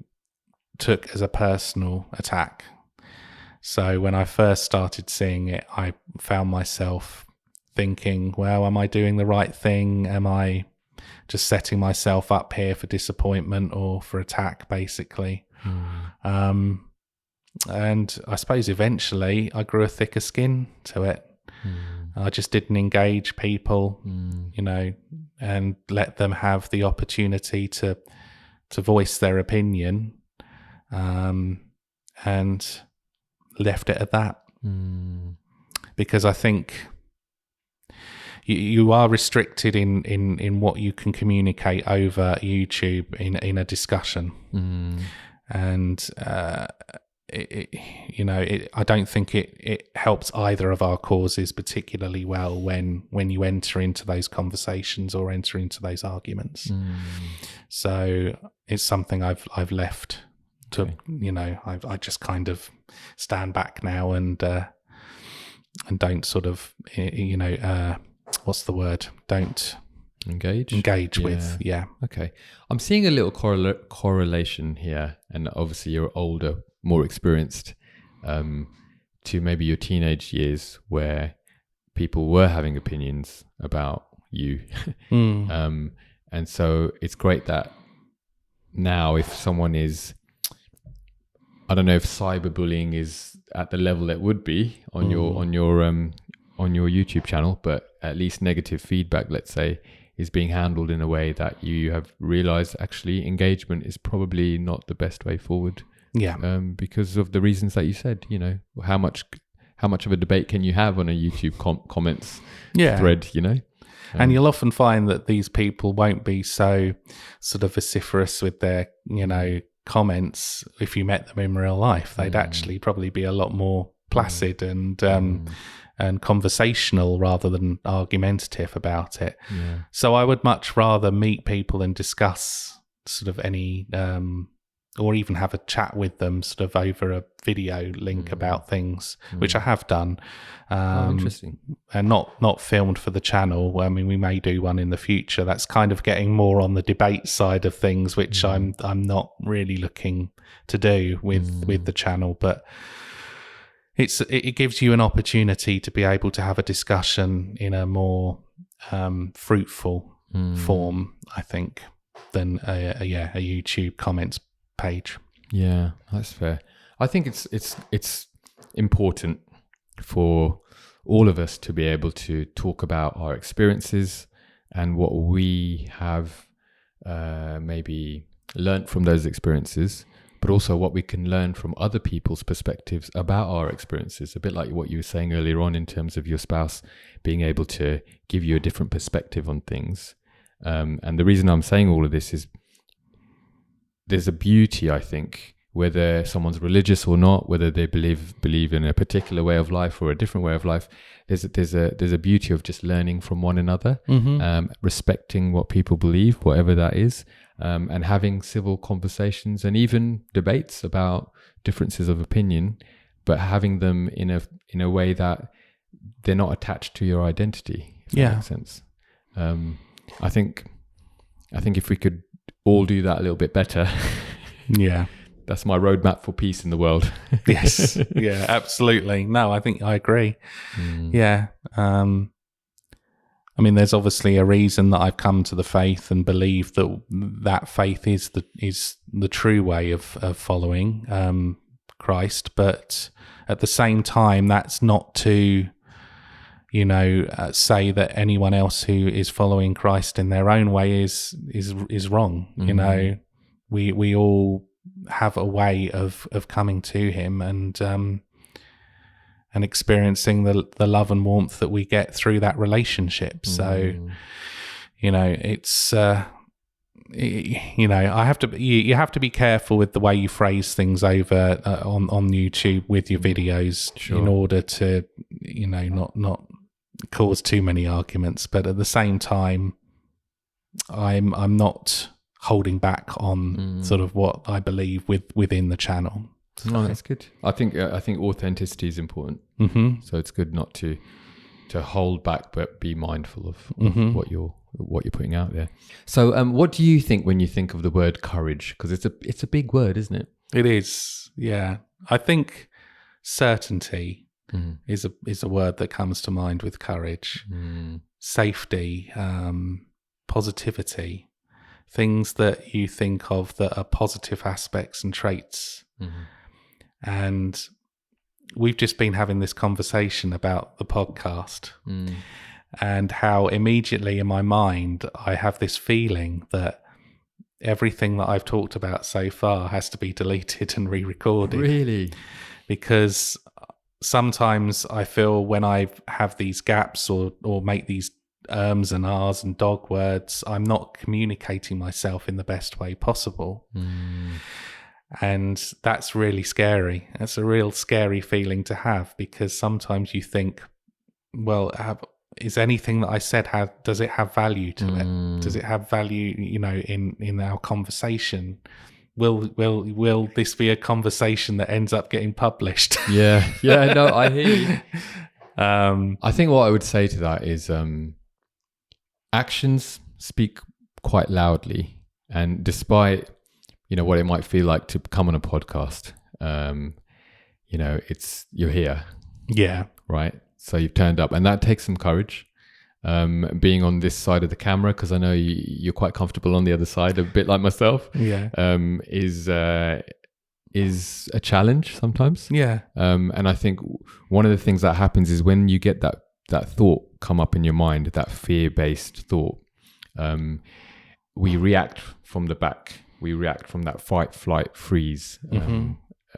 took as a personal attack. So when I first started seeing it, I found myself thinking, well, am I doing the right thing? Am I just setting myself up here for disappointment or for attack, basically? And I suppose eventually I grew a thicker skin to it. I just didn't engage people, and let them have the opportunity to voice their opinion, and left it at that. Because I think you are restricted in what you can communicate over YouTube in a discussion. And I don't think it helps either of our causes particularly well when you enter into those conversations or enter into those arguments. So it's something I've left to, I just kind of stand back now and don't sort of, what's the word? Don't Engage with. Yeah. Okay. I'm seeing a little correlation here, and obviously you're older, more experienced, to maybe your teenage years where people were having opinions about you. And so it's great that now if someone is, I don't know if cyberbullying is at the level it would be on your YouTube channel, but at least negative feedback, let's say, is being handled in a way that you have realized actually engagement is probably not the best way forward. Yeah. Because of the reasons that you said, you know, how much of a debate can you have on a YouTube comments thread, you know? And you'll often find that these people won't be so sort of vociferous with their, you know, comments. If you met them in real life, they'd actually probably be a lot more placid and conversational rather than argumentative about it. Yeah. So I would much rather meet people and discuss sort of any, or even have a chat with them sort of over a video link about things, which I have done. Interesting. And not filmed for the channel. I mean, we may do one in the future. That's kind of getting more on the debate side of things, which I'm not really looking to do with the channel, but it gives you an opportunity to be able to have a discussion in a more fruitful form, I think, than a YouTube comments page. Yeah, that's fair. I think it's important for all of us to be able to talk about our experiences and what we have maybe learnt from those experiences, but also what we can learn from other people's perspectives about our experiences. A bit like what you were saying earlier on in terms of your spouse being able to give you a different perspective on things. And the reason I'm saying all of this is there's a beauty, I think, whether someone's religious or not, whether they believe in a particular way of life or a different way of life. There's a beauty of just learning from one another, respecting what people believe, whatever that is, and having civil conversations and even debates about differences of opinion, but having them in a way that they're not attached to your identity. If that makes sense. I think if we could all do that a little bit better. That's my roadmap for peace in the world. Yes. Yeah, absolutely. No, I think I agree. Yeah. I mean, there's obviously a reason that I've come to the faith and believe that faith is the true way of following Christ. But at the same time, that's not to, you know, say that anyone else who is following Christ in their own way is wrong. You know, we all have a way of coming to him and experiencing the love and warmth that we get through that relationship. So, you know, it's you know, you have to be careful with the way you phrase things over on YouTube with your videos in order to, you know, not cause too many arguments. But at the same time, I'm not holding back on sort of what I believe within the channel. So. Oh, that's good. I think authenticity is important. So it's good not to hold back, but be mindful of what you're putting out there. So, what do you think when you think of the word courage? Because it's a big word, isn't it? It is. Yeah, I think certainty is a word that comes to mind with courage. Safety, positivity. Things that you think of that are positive aspects and traits. And we've just been having this conversation about the podcast and how immediately in my mind I have this feeling that everything that I've talked about so far has to be deleted and re-recorded. Really? Because sometimes I feel when I have these gaps or make these ums and ahs and dog words, I'm not communicating myself in the best way possible. And that's really scary. That's a real scary feeling to have, because sometimes you think, well, is anything that I said, does it have value to it? Does it have value, you know, in our conversation? Will this be a conversation that ends up getting published? Yeah, no, I hear you. I think what I would say to that is actions speak quite loudly, and despite what it might feel like to come on a podcast, you're here. Yeah. Right. So you've turned up, and that takes some courage. Being on this side of the camera, because I know you're quite comfortable on the other side, a bit like myself. Yeah. Is a challenge sometimes. Yeah. And I think one of the things that happens is when you get that thought come up in your mind, that fear-based thought, we react from the back. We react from that fight, flight, freeze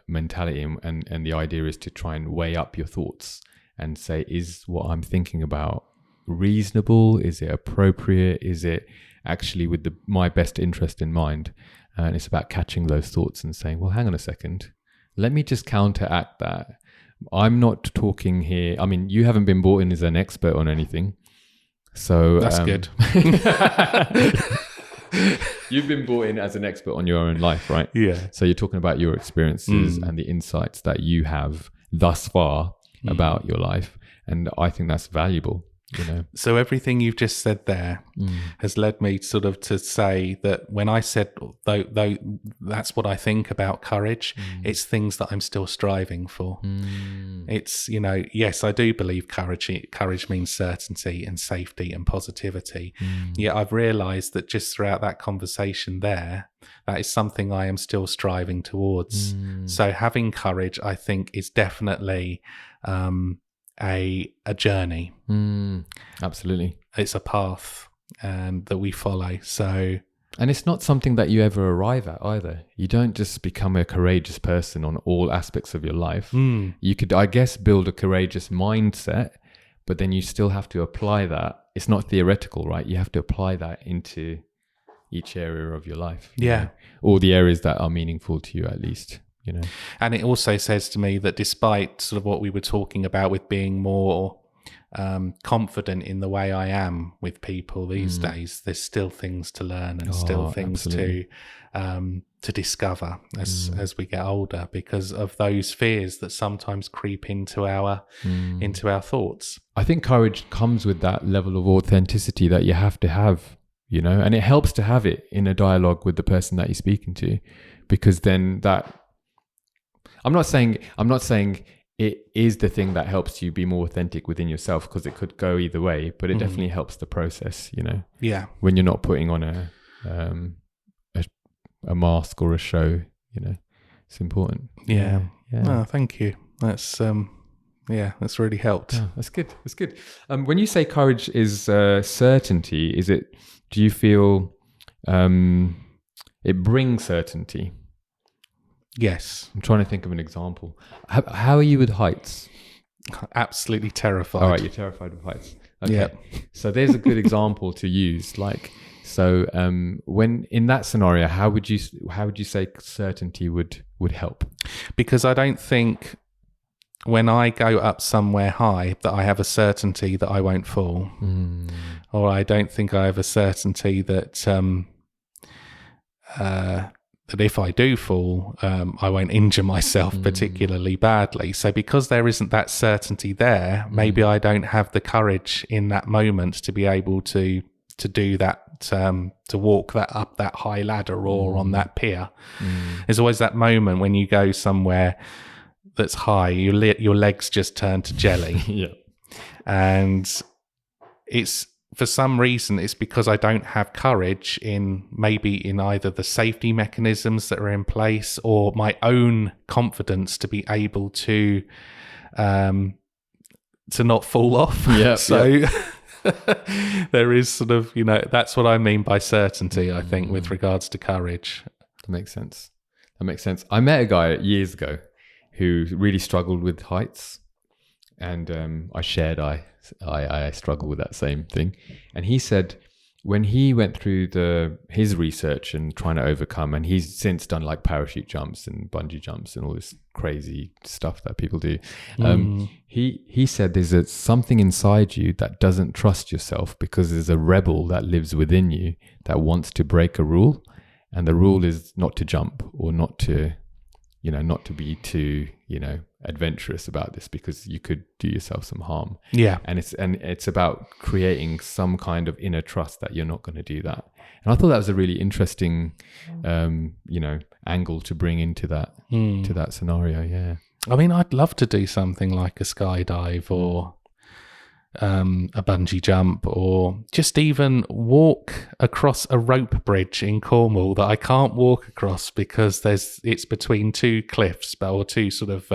mentality, and the idea is to try and weigh up your thoughts and say, is what I'm thinking about reasonable? Is it appropriate? Is it actually with my best interest in mind? And it's about catching those thoughts and saying, well, hang on a second, let me just counteract that. I'm not talking here. I mean, you haven't been brought in as an expert on anything. So that's good. You've been brought in as an expert on your own life, right? Yeah. So you're talking about your experiences and the insights that you have thus far about your life. And I think that's valuable. So everything you've just said there has led me sort of to say that when I said, though that's what I think about courage, it's things that I'm still striving for. It's, yes, I do believe courage means certainty and safety and positivity. Yet I've realized that just throughout that conversation there, that is something I am still striving towards. So having courage, I think, is definitely a journey. Absolutely. It's a path that we follow. So, and it's not something that you ever arrive at either. You don't just become a courageous person on all aspects of your life. You could, I guess, build a courageous mindset, but then you still have to apply that. It's not theoretical, right? You have to apply that into each area of your life. Or the areas that are meaningful to you, at least. And it also says to me that despite sort of what we were talking about with being more confident in the way I am with people these days, there's still things to learn and still things to discover as we get older, because of those fears that sometimes creep into our thoughts. I think courage comes with that level of authenticity that you have to have, and it helps to have it in a dialogue with the person that you're speaking to, because then that. I'm not saying it is the thing that helps you be more authentic within yourself, because it could go either way, but it definitely helps the process, Yeah. When you're not putting on a mask or a show, it's important. Yeah. Oh, thank you. That's that's really helped. Yeah, that's good. That's good. When you say courage is certainty, do you feel it brings certainty? Yes. I'm trying to think of an example. How are you with heights? Absolutely terrified. All right, you're terrified of heights. Okay. Yeah. So there's a good example to use. When in that scenario, how would you say certainty would help? Because I don't think when I go up somewhere high that I have a certainty that I won't fall, or I don't think I have a certainty that that if I do fall, I won't injure myself particularly badly. So because there isn't that certainty there, maybe I don't have the courage in that moment to be able to do that, to walk up that high ladder or on that pier. There's always that moment when you go somewhere that's high, your legs just turn to jelly. Yeah. And it's, for some reason, it's because I don't have courage in either the safety mechanisms that are in place or my own confidence to be able to not fall off. Yeah. So there is sort of, that's what I mean by certainty, I think, with regards to courage. That makes sense. I met a guy years ago who really struggled with heights, and I shared I struggle with that same thing. And he said when he went through his research and trying to overcome, and he's since done like parachute jumps and bungee jumps and all this crazy stuff that people do. He said there's something inside you that doesn't trust yourself, because there's a rebel that lives within you that wants to break a rule, and the rule is not to jump or not to not to be too, adventurous about this, because you could do yourself some harm. Yeah. And it's about creating some kind of inner trust that you're not going to do that. And I thought that was a really interesting, angle to bring into that, to that scenario. Yeah. I mean, I'd love to do something like a skydive or a bungee jump, or just even walk across a rope bridge in Cornwall that I can't walk across because it's between two cliffs, or two sort of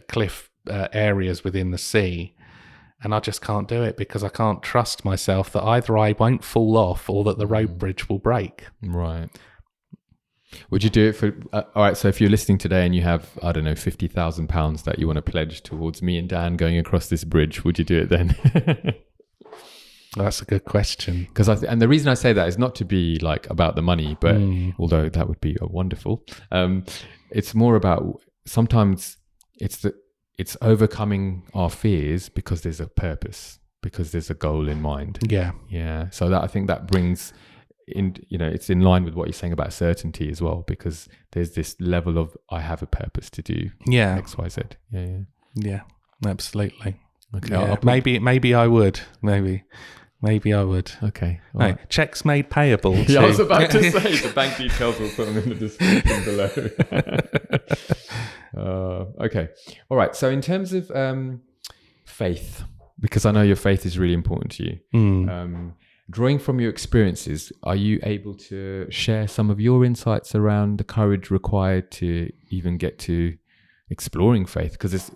cliff areas within the sea. And I just can't do it because I can't trust myself that either I won't fall off or that the rope bridge will break. Right. Would you do it for... all right, so if you're listening today and you have, I don't know, £50,000 that you want to pledge towards me and Dan going across this bridge, would you do it then? That's a good question. Because and the reason I say that is not to be like about the money, but although that would be wonderful, it's more about sometimes it's overcoming our fears because there's a purpose, because there's a goal in mind. Yeah. Yeah. So that, I think that brings in, it's in line with what you're saying about certainty as well, because there's this level of, I have a purpose to do X, Y, Z. Yeah. Yeah, absolutely. Okay. Yeah. Maybe I would. Maybe I would. Okay. Right. Checks made payable. Yeah, I was about to say the bank details, will put them in the description below. Okay. All right. So in terms of faith, because I know your faith is really important to you, drawing from your experiences, are you able to share some of your insights around the courage required to even get to exploring faith? Because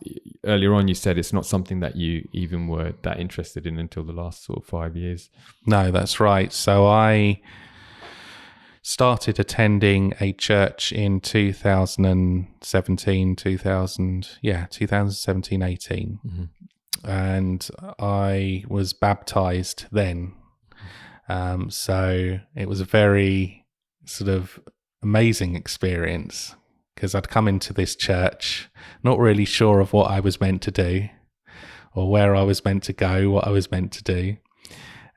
earlier on you said it's not something that you even were that interested in until the last sort of 5 years. No, that's right. So I started attending a church in 2017, 18. And I was baptized then. So it was a very sort of amazing experience, because I'd come into this church not really sure of what I was meant to do or where I was meant to go, what I was meant to do.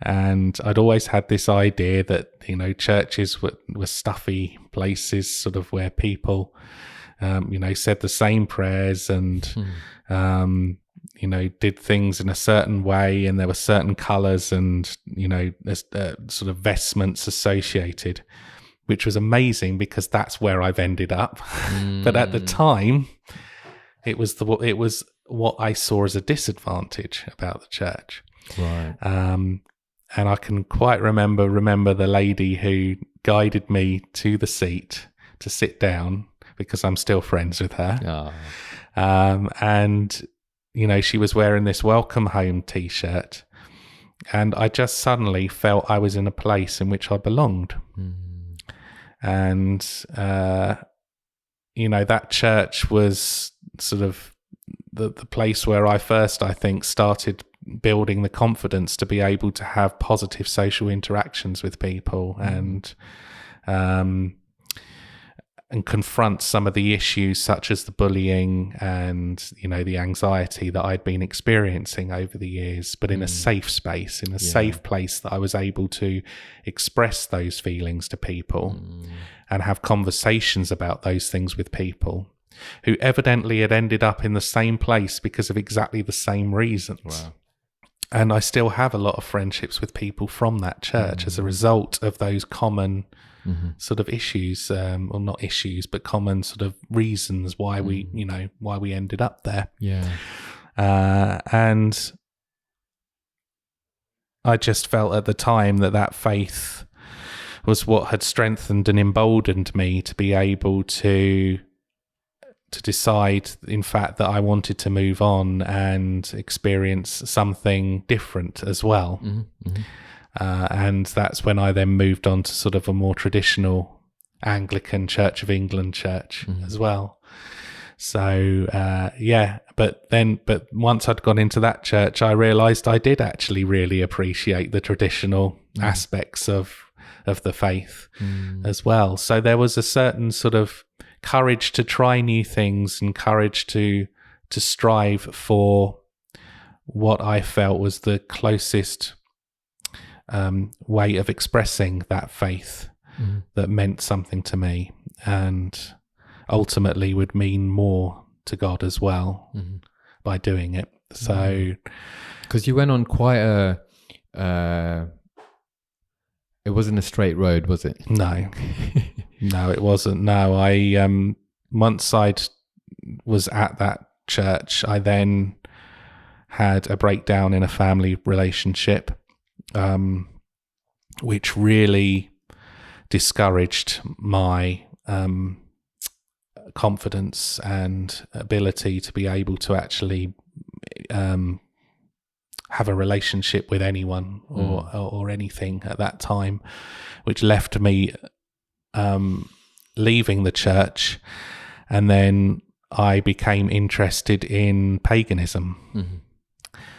And I'd always had this idea that, churches were stuffy places, sort of where people, said the same prayers and, did things in a certain way, and there were certain colours and, sort of vestments associated, which was amazing because that's where I've ended up. But at the time, it was what I saw as a disadvantage about the church. Right. And I can quite remember the lady who guided me to the seat to sit down, because I'm still friends with her. And she was wearing this welcome home t-shirt, and I just suddenly felt I was in a place in which I belonged. And, that church was sort of the place where I first, I think, started building the confidence to be able to have positive social interactions with people and confront some of the issues such as the bullying and, the anxiety that I'd been experiencing over the years, but in a safe space, in a safe place that I was able to express those feelings to people and have conversations about those things with people who evidently had ended up in the same place because of exactly the same reasons. Wow. And I still have a lot of friendships with people from that church as a result of those common sort of issues, or not issues, but common sort of reasons why we ended up there. Yeah. And I just felt at the time that faith was what had strengthened and emboldened me to be able to decide, in fact, that I wanted to move on and experience something different as well. And that's when I then moved on to sort of a more traditional Anglican Church of England church as well. So, but once I'd gone into that church, I realised I did actually really appreciate the traditional aspects of the faith as well. So there was a certain sort of courage to try new things and courage to strive for what I felt was the closest way of expressing that faith that meant something to me. and ultimately would mean more to God as well by doing it. So, because you went on quite a, it wasn't a straight road, was it? No, no, it wasn't. No, I once I was at that church, I then had a breakdown in a family relationship, which really discouraged my confidence and ability to be able to actually have a relationship with anyone or anything at that time, which left me leaving the church, and then I became interested in paganism.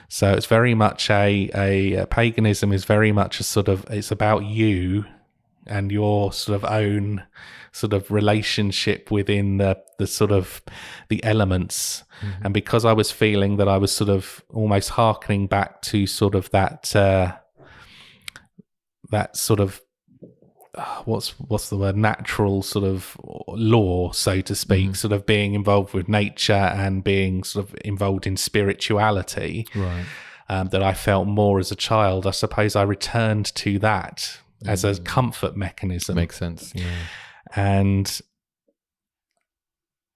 So it's very much a paganism is very much a sort of, it's about you and your sort of own sort of relationship within the sort of the elements. And because I was feeling that I was sort of almost hearkening back to sort of that sort of what's the word, natural sort of law, so to speak, sort of being involved with nature and being sort of involved in spirituality, right? That I felt more as a child. I suppose I returned to that as a comfort mechanism. Makes sense. Yeah. And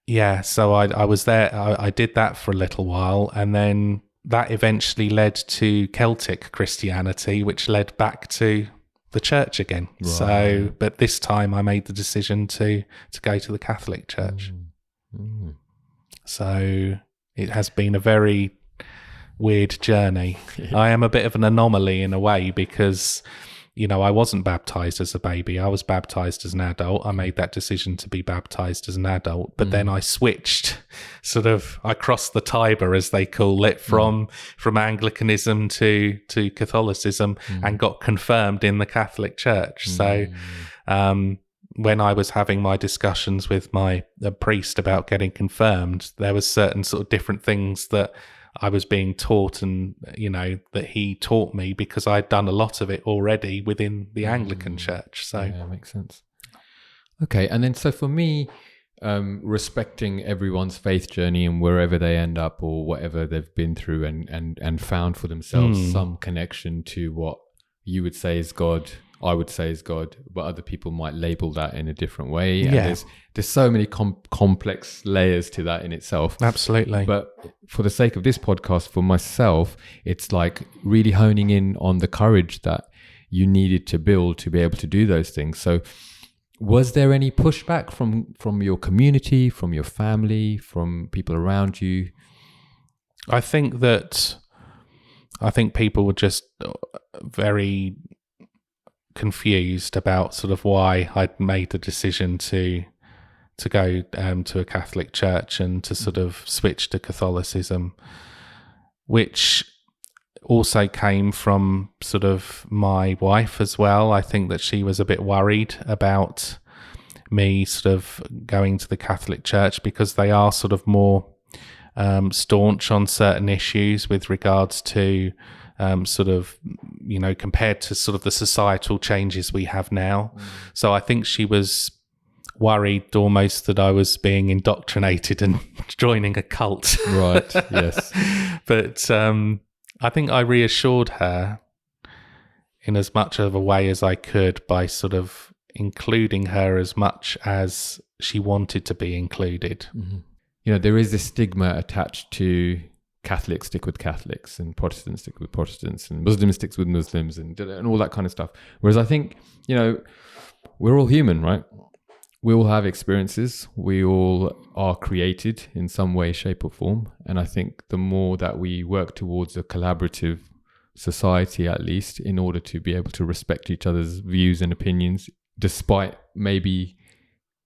yeah, so I was there. I did that for a little while, and then that eventually led to Celtic Christianity, which led back to the church again. Right. So, but this time I made the decision to go to the Catholic Church. So it has been a very weird journey. I am a bit of an anomaly in a way because, you know, I wasn't baptized as a baby. I was baptized as an adult. I made that decision to be baptized as an adult, but then I switched, I crossed the Tiber, as they call it, from Anglicanism to Catholicism, and got confirmed in the Catholic Church. So when I was having my discussions with the priest about getting confirmed, there was certain sort of different things that I was being taught, and, you know, that he taught me because I'd done a lot of it already within the Anglican Church. So yeah, makes sense. Okay. And then, so for me, respecting everyone's faith journey and wherever they end up or whatever they've been through, and found for themselves some connection to what you would say is God, I would say is God, but other people might label that in a different way. And there's so many complex layers to that in itself. Absolutely. But for the sake of this podcast, for myself, it's like really honing in on the courage that you needed to build to be able to do those things. So was there any pushback from your community, from your family, from people around you? I think people were just very confused about sort of why I'd made the decision to go to a Catholic church and to sort of switch to Catholicism, which also came from sort of my wife as well. I think that she was a bit worried about me sort of going to the Catholic Church because they are sort of more staunch on certain issues with regards to sort of, you know, compared to sort of the societal changes we have now. So I think she was worried almost that I was being indoctrinated and joining a cult. Right, yes. But I think I reassured her in as much of a way as I could by sort of including her as much as she wanted to be included. You know, there is this stigma attached to Catholics stick with Catholics and Protestants stick with Protestants and Muslims sticks with Muslims and all that kind of stuff. Whereas I think, you know, we're all human, right? We all have experiences. We all are created in some way, shape or form. And I think the more that we work towards a collaborative society, at least, in order to be able to respect each other's views and opinions, despite maybe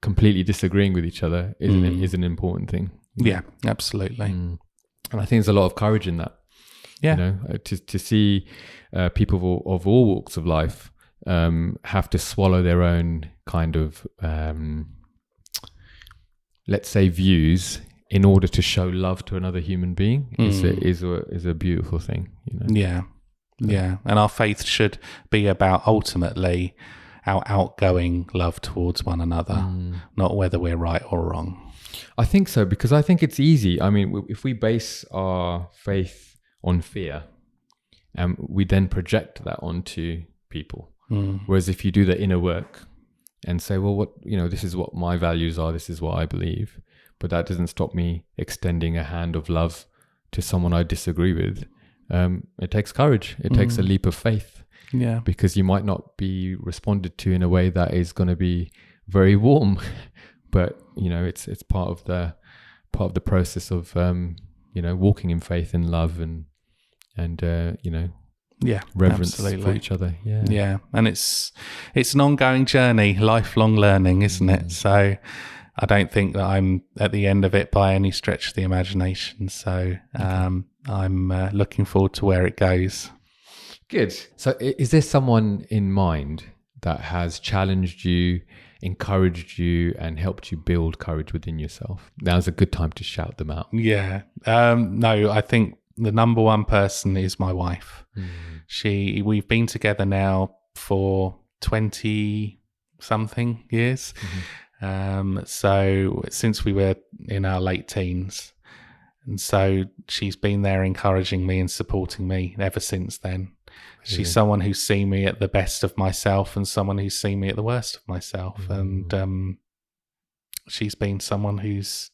completely disagreeing with each other, is an important thing. Yeah, absolutely. And I think there's a lot of courage in that. Yeah. You know, to see people of all walks of life have to swallow their own kind of, let's say, views in order to show love to another human being is a beautiful thing. You know. Yeah. And our faith should be about ultimately our outgoing love towards one another, not whether we're right or wrong. I think so, because I think it's easy. I mean, if we base our faith on fear, we then project that onto people. Whereas if you do the inner work and say, well, this is what my values are, this is what I believe, but that doesn't stop me extending a hand of love to someone I disagree with. It takes courage. It takes a leap of faith. Yeah. Because you might not be responded to in a way that is going to be very warm, but it's part of the process of walking in faith and love and reverence absolutely. for each other. Yeah, and it's an ongoing journey, lifelong learning, isn't it? So I don't think that I'm at the end of it by any stretch of the imagination. So I'm looking forward to where it goes. Good. So is there someone in mind that has challenged you, encouraged you, and helped you build courage within yourself? Now's a good time to shout them out. Yeah. No, I think the number one person is my wife. We've been together now for 20 something years. So since we were in our late teens, and so she's been there encouraging me and supporting me ever since then. She's someone who's seen me at the best of myself and someone who's seen me at the worst of myself. And she's been someone who's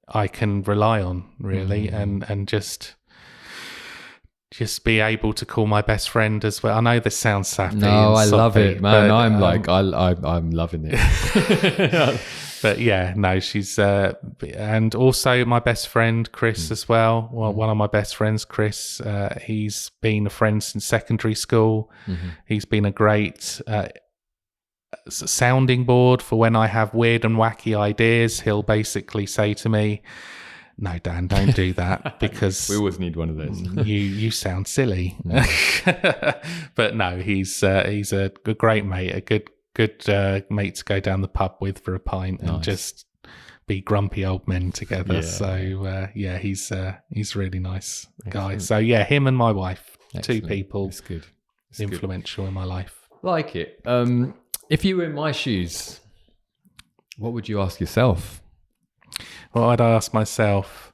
I can rely on, really, and just be able to call my best friend as well. I know this sounds sappy. No, I love it, man. But, I'm loving it. But yeah, no, she's and also my best friend Chris as well. Well, one of my best friends, Chris, he's been a friend since secondary school. He's been a great sounding board for when I have weird and wacky ideas. He'll basically say to me, "No, Dan, don't do that because we always need one of those. you sound silly." But no, he's a great mate, a good mate to go down the pub with for a pint and just be grumpy old men together. Yeah. So he's a really nice guy. So yeah, him and my wife, two people, it's good. It's influential in my life. Like it. If you were in my shoes, what would you ask yourself? What would I ask myself?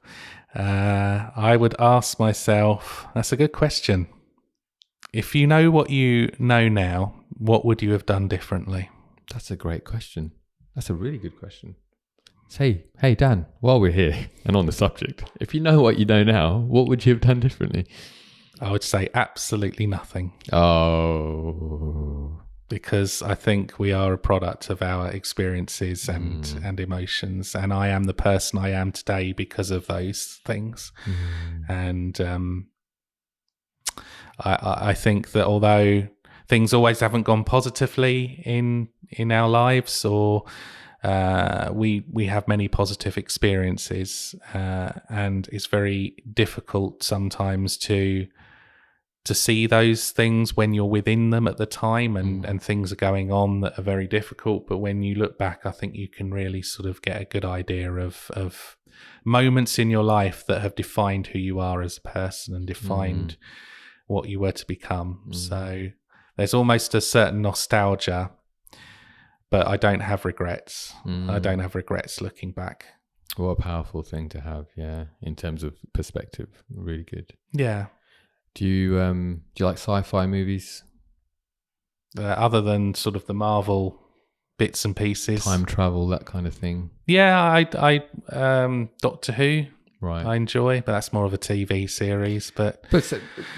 I would ask myself, that's a good question. If you know what you know now, what would you have done differently? That's a great question. That's a really good question. Hey, Dan, while we're here and on the subject, if you know what you know now, what would you have done differently? I would say absolutely nothing. Oh. Because I think we are a product of our experiences and emotions, and I am the person I am today because of those things. And I think that although things always haven't gone positively in our lives, or we have many positive experiences, and it's very difficult sometimes to see those things when you're within them at the time, and things are going on that are very difficult. But when you look back, I think you can really sort of get a good idea of moments in your life that have defined who you are as a person and defined what you were to become. So there's almost a certain nostalgia, but I don't have regrets. I don't have regrets looking back. What a powerful thing to have, yeah, in terms of perspective. Really good. Yeah. Do you like sci-fi movies? Other than sort of the Marvel bits and pieces, time travel, that kind of thing. Yeah, I Doctor Who, right? I enjoy, but that's more of a TV series. But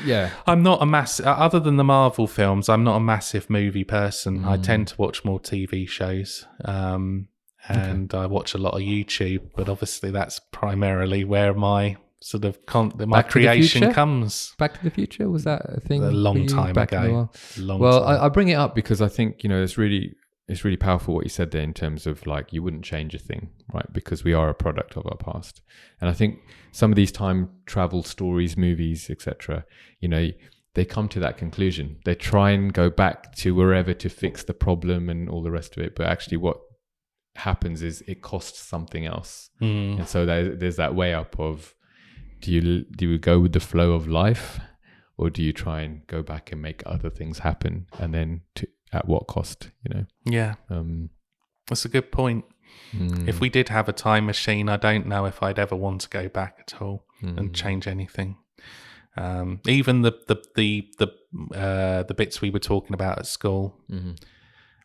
yeah, I'm not a massive. Other than the Marvel films, I'm not a massive movie person. I tend to watch more TV shows, and I watch a lot of YouTube. But obviously, that's primarily where my sort of my creation comes. Back to the Future, was that a thing? A long time ago. I bring it up because I think it's really powerful what you said there in terms of like you wouldn't change a thing, right? Because we are a product of our past, and I think some of these time travel stories, movies, etc., they come to that conclusion. They try and go back to wherever to fix the problem and all the rest of it, but actually what happens is it costs something else, and so there's that way up of do you go with the flow of life, or do you try and go back and make other things happen, and then at what cost, you know? Yeah. That's a good point. If we did have a time machine, I don't know if I'd ever want to go back at all and change anything. Even the bits we were talking about at school,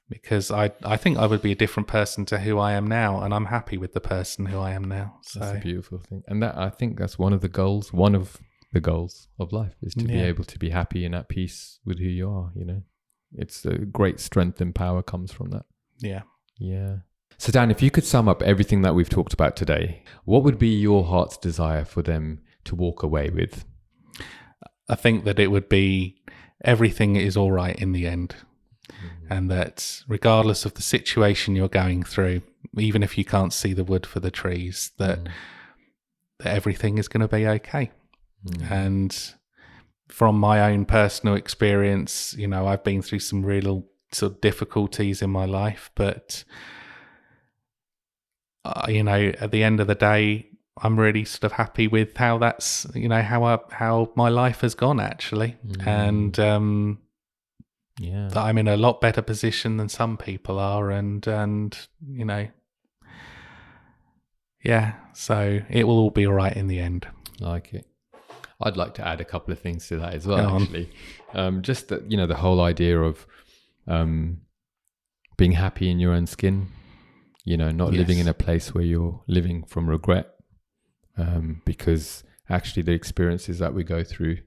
because I think I would be a different person to who I am now, and I'm happy with the person who I am now. So that's a beautiful thing, and that I think that's one of the goals of life is to be able to be happy and at peace with who you are. You know, it's a great strength and power comes from that. Yeah. So Dan, if you could sum up everything that we've talked about today, what would be your heart's desire for them to walk away with? I think that it would be everything is all right in the end. And that regardless of the situation you're going through, even if you can't see the wood for the trees, that everything is going to be okay. And from my own personal experience, you know, I've been through some real sort of difficulties in my life, but you know, at the end of the day, I'm really sort of happy with how that's, you know, how my life has gone actually. And that I'm in a lot better position than some people are, and you know, so it will all be all right in the end. Like it. I'd like to add a couple of things to that as well, actually. Just that, you know, the whole idea of being happy in your own skin, you know, not living in a place where you're living from regret, because actually the experiences that we go through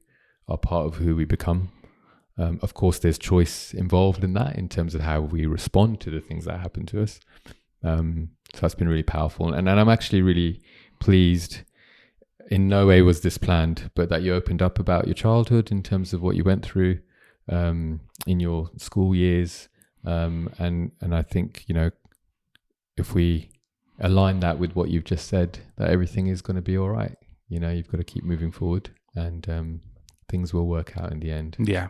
are part of who we become. Of course, there's choice involved in that in terms of how we respond to the things that happen to us. So that's been really powerful. And I'm actually really pleased. In no way was this planned, but that you opened up about your childhood in terms of what you went through in your school years. And I think, you know, if we align that with what you've just said, that everything is going to be all right. You know, you've got to keep moving forward, and things will work out in the end. Yeah.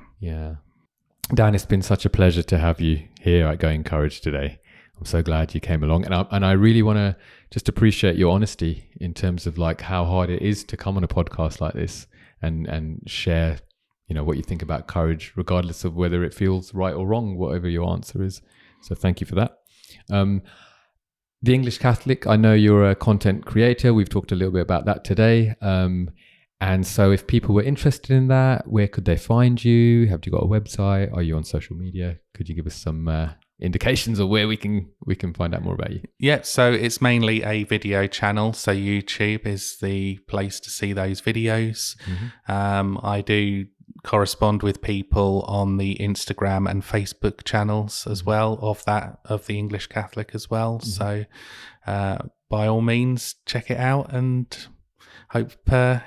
Dan, it's been such a pleasure to have you here at Going Courage today. I'm so glad you came along, and I really want to just appreciate your honesty in terms of like how hard it is to come on a podcast like this and share, you know, what you think about courage, regardless of whether it feels right or wrong, whatever your answer is. So thank you for that. The English Catholic, I know you're a content creator. We've talked a little bit about that today. And so if people were interested in that, where could they find you? Have you got a website? Are you on social media? Could you give us some indications of where we can find out more about you? Yeah, so it's mainly a video channel. So YouTube is the place to see those videos. I do correspond with people on the Instagram and Facebook channels as well of the English Catholic as well. So by all means, check it out and hope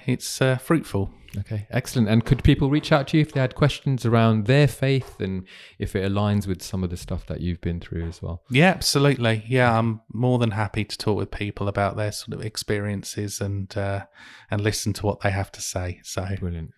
it's fruitful. Okay, excellent. And could people reach out to you if they had questions around their faith and if it aligns with some of the stuff that you've been through as well? Yeah, absolutely. Yeah, I'm more than happy to talk with people about their sort of experiences and listen to what they have to say. So brilliant.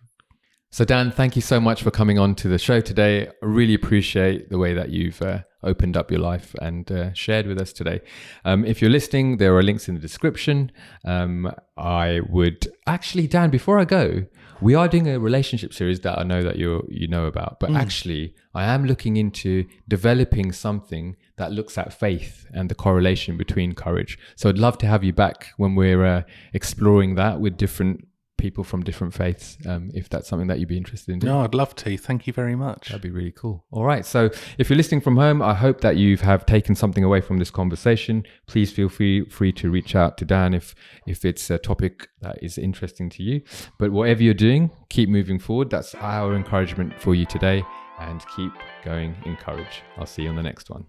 So Dan, thank you so much for coming on to the show today. I really appreciate the way that you've opened up your life and shared with us today. If you're listening, there are links in the description. I would actually, Dan, before I go, we are doing a relationship series that I know that you know about, but actually I am looking into developing something that looks at faith and the correlation between courage. So I'd love to have you back when we're exploring that with different people from different faiths, if that's something that you'd be interested in doing. No, I'd love to. Thank you very much. That'd be really cool. All right. So if you're listening from home, I hope that you have taken something away from this conversation. Please feel free to reach out to Dan if it's a topic that is interesting to you. But whatever you're doing, keep moving forward. That's our encouragement for you today, and keep going in courage. I'll see you on the next one.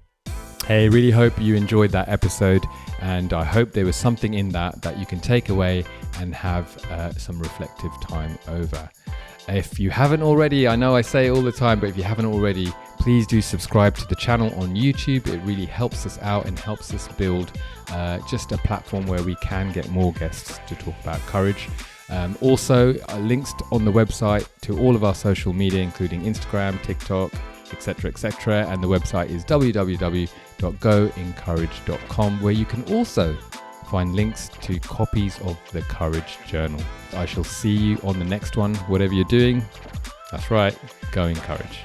Hey, really hope you enjoyed that episode, and I hope there was something in that you can take away and have some reflective time over. If you haven't already, I know I say it all the time, but if you haven't already, please do subscribe to the channel on YouTube. It really helps us out and helps us build just a platform where we can get more guests to talk about courage. Also, links on the website to all of our social media, including Instagram, TikTok, etc. And the website is www.goencourage.com, where you can also find links to copies of the Courage Journal. I shall see you on the next one. Whatever you're doing, that's right, go in courage.